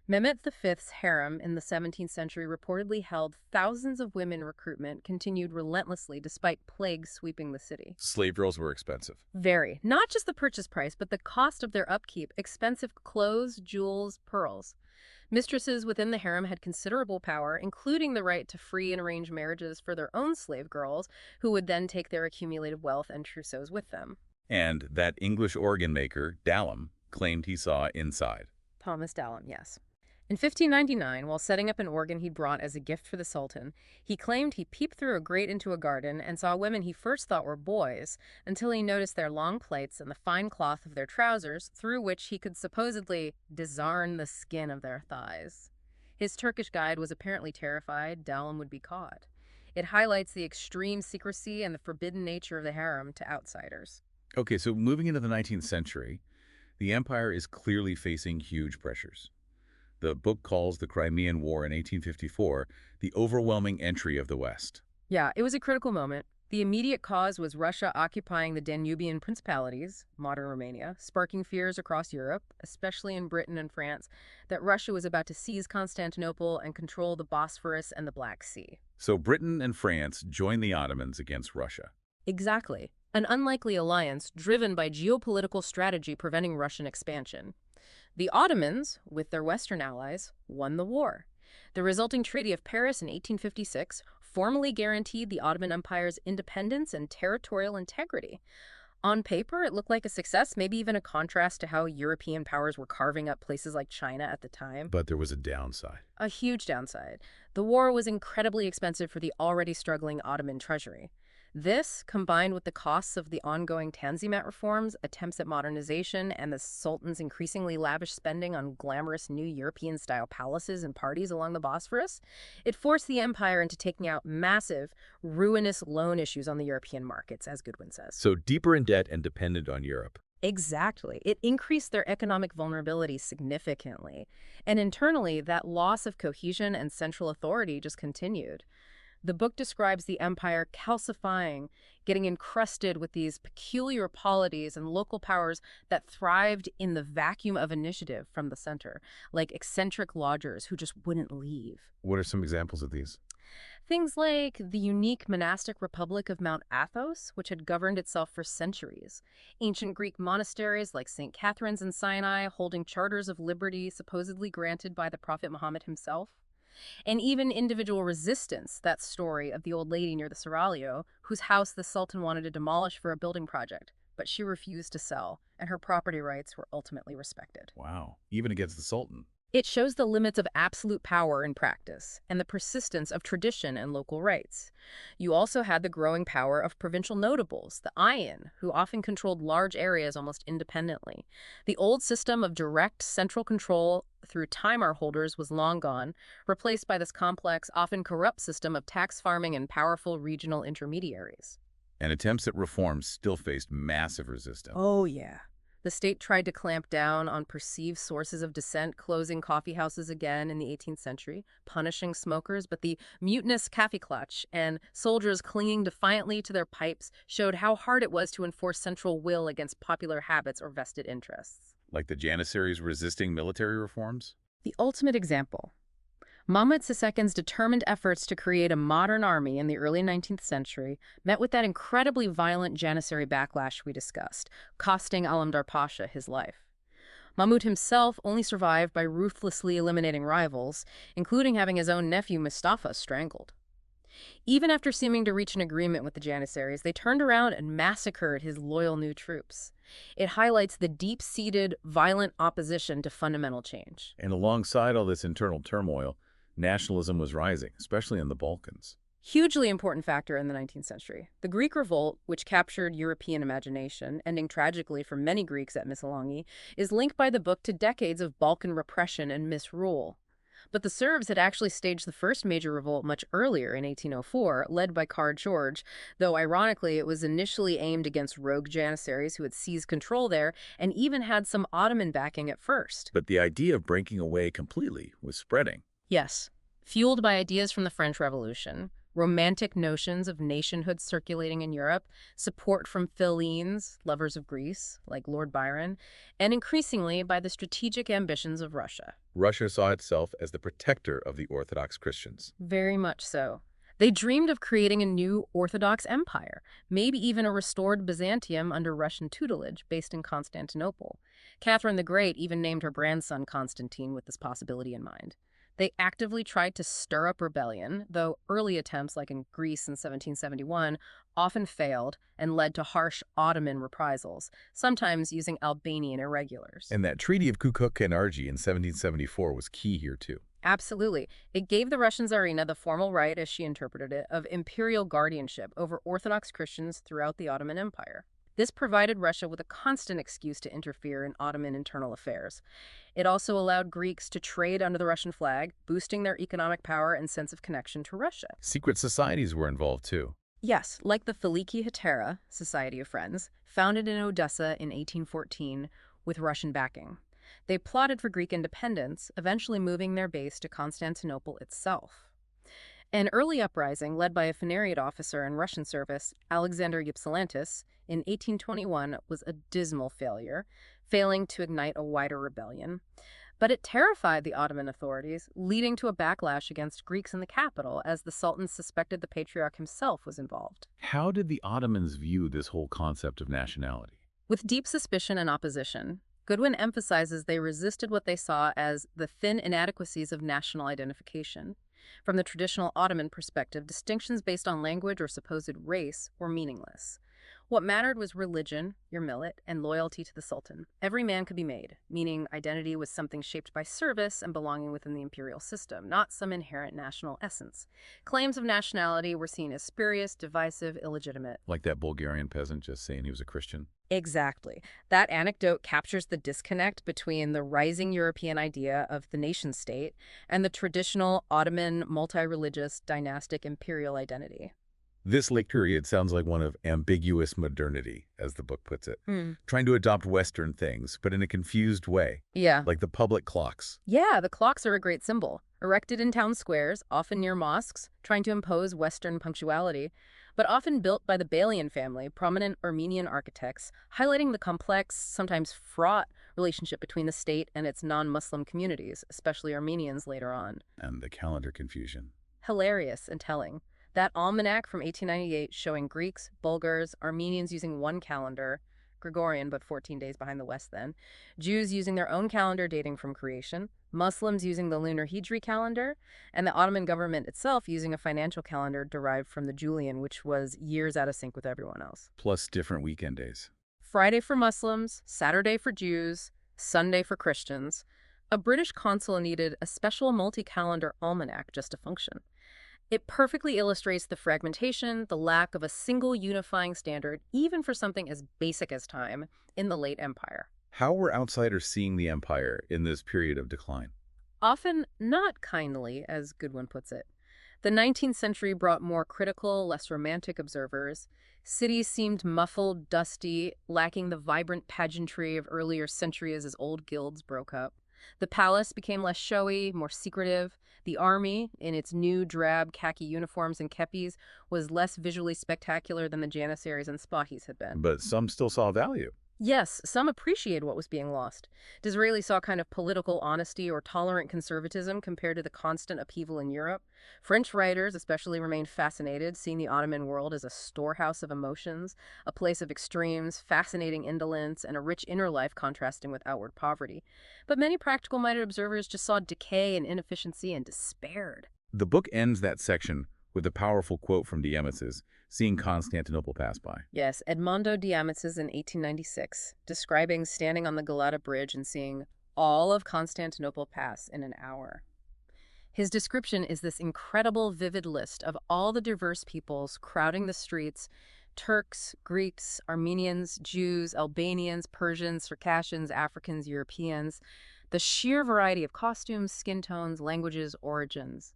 Mehmet V's harem in the 17th century reportedly held thousands of women. Recruitment continued relentlessly despite plagues sweeping the city. Slave girls were expensive. Very. Not just the purchase price, but the cost of their upkeep, expensive clothes, jewels, pearls. Mistresses within the harem had considerable power, including the right to free and arrange marriages for their own slave girls, who would then take their accumulated wealth and trousseaux with them. And that English organ maker, Dallam, claimed he saw inside. Thomas Dallam, yes. In 1599, while setting up an organ he'd brought as a gift for the Sultan, he claimed he peeped through a grate into a garden and saw women he first thought were boys, until he noticed their long plaits and the fine cloth of their trousers, through which he could supposedly discern the skin of their thighs. His Turkish guide was apparently terrified Dallam would be caught. It highlights the extreme secrecy and the forbidden nature of the harem to outsiders. Okay, so moving into the 19th century, the empire is clearly facing huge pressures. The book calls the Crimean War in 1854 the overwhelming entry of the West. Yeah, it was a critical moment. The immediate cause was Russia occupying the Danubian principalities, modern Romania, sparking fears across Europe, especially in Britain and France, that Russia was about to seize Constantinople and control the Bosphorus and the Black Sea. So Britain and France joined the Ottomans against Russia. Exactly. An unlikely alliance driven by geopolitical strategy preventing Russian expansion. The Ottomans, with their Western allies, won the war. The resulting Treaty of Paris in 1856 formally guaranteed the Ottoman Empire's independence and territorial integrity. On paper, it looked like a success, maybe even a contrast to how European powers were carving up places like China at the time. But there was a downside. A huge downside. The war was incredibly expensive for the already struggling Ottoman treasury. This, combined with the costs of the ongoing Tanzimat reforms, attempts at modernization, and the Sultan's increasingly lavish spending on glamorous new European-style palaces and parties along the Bosphorus, it forced the empire into taking out massive, ruinous loan issues on the European markets, as Goodwin says. So deeper in debt and dependent on Europe. Exactly. It increased their economic vulnerability significantly. And internally, that loss of cohesion and central authority just continued. The book describes the empire calcifying, getting encrusted with these peculiar polities and local powers that thrived in the vacuum of initiative from the center, like eccentric lodgers who just wouldn't leave. What are some examples of these? Things like the unique monastic republic of Mount Athos, which had governed itself for centuries. Ancient Greek monasteries like St. Catherine's in Sinai holding charters of liberty supposedly granted by the Prophet Muhammad himself. And even individual resistance, that story of the old lady near the Seraglio, whose house the Sultan wanted to demolish for a building project, but she refused to sell, and her property rights were ultimately respected. Wow, even against the Sultan. It shows the limits of absolute power in practice, and the persistence of tradition and local rights. You also had the growing power of provincial notables, the ayin, who often controlled large areas almost independently. The old system of direct central control through timar holders was long gone, replaced by this complex, often corrupt system of tax farming and powerful regional intermediaries. And attempts at reforms still faced massive resistance. Oh, yeah. The state tried to clamp down on perceived sources of dissent, closing coffee houses again in the 18th century, punishing smokers, but the mutinous Kaffeeklatsch and soldiers clinging defiantly to their pipes showed how hard it was to enforce central will against popular habits or vested interests. Like the Janissaries resisting military reforms? The ultimate example. Mahmud II's determined efforts to create a modern army in the early 19th century met with that incredibly violent Janissary backlash we discussed, costing Alamdar Pasha his life. Mahmud himself only survived by ruthlessly eliminating rivals, including having his own nephew Mustafa strangled. Even after seeming to reach an agreement with the Janissaries, they turned around and massacred his loyal new troops. It highlights the deep-seated, violent opposition to fundamental change. And alongside all this internal turmoil, nationalism was rising, especially in the Balkans. Hugely important factor in the 19th century. The Greek Revolt, which captured European imagination, ending tragically for many Greeks at Missolonghi, is linked by the book to decades of Balkan repression and misrule. But the Serbs had actually staged the first major revolt much earlier in 1804, led by Karađorđe, though ironically it was initially aimed against rogue Janissaries who had seized control there and even had some Ottoman backing at first. But the idea of breaking away completely was spreading. Yes, fueled by ideas from the French Revolution, romantic notions of nationhood circulating in Europe, support from Philhellenes, lovers of Greece, like Lord Byron, and increasingly by the strategic ambitions of Russia. Russia saw itself as the protector of the Orthodox Christians. Very much so. They dreamed of creating a new Orthodox empire, maybe even a restored Byzantium under Russian tutelage based in Constantinople. Catherine the Great even named her grandson Constantine with this possibility in mind. They actively tried to stir up rebellion, though early attempts, like in Greece in 1771, often failed and led to harsh Ottoman reprisals, sometimes using Albanian irregulars. And that Treaty of Kukuk-Kanarji in 1774 was key here too. Absolutely. It gave the Russian Tsarina the formal right, as she interpreted it, of imperial guardianship over Orthodox Christians throughout the Ottoman Empire. This provided Russia with a constant excuse to interfere in Ottoman internal affairs. It also allowed Greeks to trade under the Russian flag, boosting their economic power and sense of connection to Russia. Secret societies were involved too. Yes, like the Filiki Hetera, Society of Friends, founded in Odessa in 1814 with Russian backing. They plotted for Greek independence, eventually moving their base to Constantinople itself. An early uprising led by a Phanariot officer in Russian service, Alexander Ypsilantis, in 1821 was a dismal failure, failing to ignite a wider rebellion. But it terrified the Ottoman authorities, leading to a backlash against Greeks in the capital as the Sultan suspected the Patriarch himself was involved. How did the Ottomans view this whole concept of nationality? With deep suspicion and opposition, Goodwin emphasizes they resisted what they saw as the thin inadequacies of national identification. From the traditional Ottoman perspective, distinctions based on language or supposed race were meaningless. What mattered was religion, your millet, and loyalty to the Sultan. Every man could be made, meaning identity was something shaped by service and belonging within the imperial system, not some inherent national essence. Claims of nationality were seen as spurious, divisive, illegitimate. Like that Bulgarian peasant just saying he was a Christian? Exactly. That anecdote captures the disconnect between the rising European idea of the nation-state and the traditional Ottoman multi-religious dynastic imperial identity. This late period sounds like one of ambiguous modernity, as the book puts it. Trying to adopt Western things, but in a confused way. Yeah. Like the public clocks. Yeah, the clocks are a great symbol. Erected in town squares, often near mosques, trying to impose Western punctuality, but often built by the Balian family, prominent Armenian architects, highlighting the complex, sometimes fraught, relationship between the state and its non-Muslim communities, especially Armenians later on. And the calendar confusion. Hilarious and telling. That almanac from 1898 showing Greeks, Bulgars, Armenians using one calendar, Gregorian but 14 days behind the West then, Jews using their own calendar dating from creation, Muslims using the lunar Hijri calendar, and the Ottoman government itself using a financial calendar derived from the Julian, which was years out of sync with everyone else. Plus different weekend days. Friday for Muslims, Saturday for Jews, Sunday for Christians. A British consul needed a special multi-calendar almanac just to function. It perfectly illustrates the fragmentation, the lack of a single unifying standard, even for something as basic as time, in the late empire. How were outsiders seeing the empire in this period of decline? Often not kindly, as Goodwin puts it. The 19th century brought more critical, less romantic observers. Cities seemed muffled, dusty, lacking the vibrant pageantry of earlier centuries as old guilds broke up. The palace became less showy, more secretive. The army, in its new drab khaki uniforms and kepis, was less visually spectacular than the Janissaries and Spahis had been. But some still saw value. Yes, some appreciated what was being lost. Disraeli saw kind of political honesty or tolerant conservatism compared to the constant upheaval in Europe. French writers especially remained fascinated, seeing the Ottoman world as a storehouse of emotions, a place of extremes, fascinating indolence, and a rich inner life contrasting with outward poverty. But many practical-minded observers just saw decay and inefficiency and despaired. The book ends that section with a powerful quote from Diametzes, seeing Constantinople pass by. Yes, Edmondo Diametzes in 1896, describing standing on the Galata Bridge and seeing all of Constantinople pass in an hour. His description is this incredible, vivid list of all the diverse peoples crowding the streets: Turks, Greeks, Armenians, Jews, Albanians, Persians, Circassians, Africans, Europeans, the sheer variety of costumes, skin tones, languages, origins.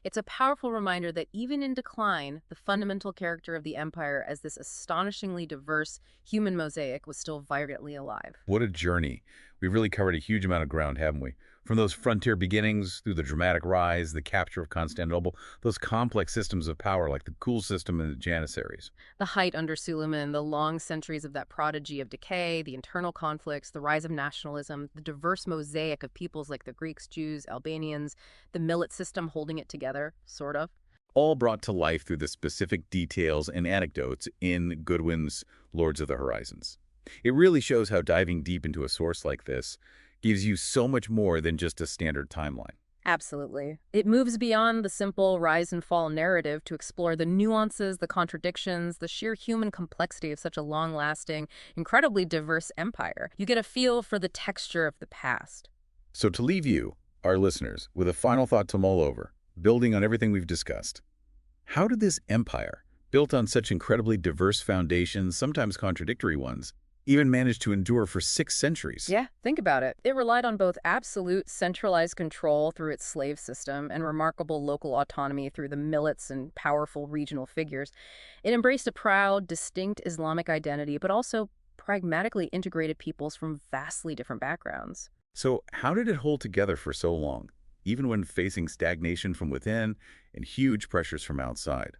It's a powerful reminder that even in decline, the fundamental character of the empire as this astonishingly diverse human mosaic was still vibrantly alive. What a journey. We've really covered a huge amount of ground, haven't we? From those frontier beginnings through the dramatic rise, the capture of Constantinople, those complex systems of power like the Kul system and the Janissaries. The height under Suleiman, the long centuries of that prodigy of decay, the internal conflicts, the rise of nationalism, the diverse mosaic of peoples like the Greeks, Jews, Albanians, the millet system holding it together, sort of. All brought to life through the specific details and anecdotes in Goodwin's Lords of the Horizons. It really shows how diving deep into a source like this gives you so much more than just a standard timeline. Absolutely. It moves beyond the simple rise and fall narrative to explore the nuances, the contradictions, the sheer human complexity of such a long-lasting, incredibly diverse empire. You get a feel for the texture of the past. So to leave you, our listeners, with a final thought to mull over, building on everything we've discussed, how did this empire, built on such incredibly diverse foundations, sometimes contradictory ones, even manage to endure for 6 centuries? Yeah, think about it. It relied on both absolute centralized control through its slave system and remarkable local autonomy through the millets and powerful regional figures. It embraced a proud, distinct Islamic identity, but also pragmatically integrated peoples from vastly different backgrounds. So how did it hold together for so long, even when facing stagnation from within and huge pressures from outside?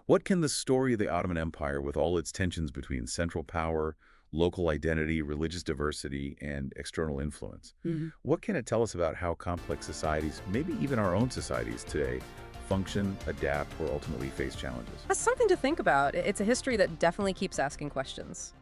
What can the story of the Ottoman Empire, with all its tensions between central power, local identity, religious diversity, and external influence, what can it tell us about how complex societies, maybe even our own societies today, function, adapt, or ultimately face challenges? That's something to think about. It's a history that definitely keeps asking questions.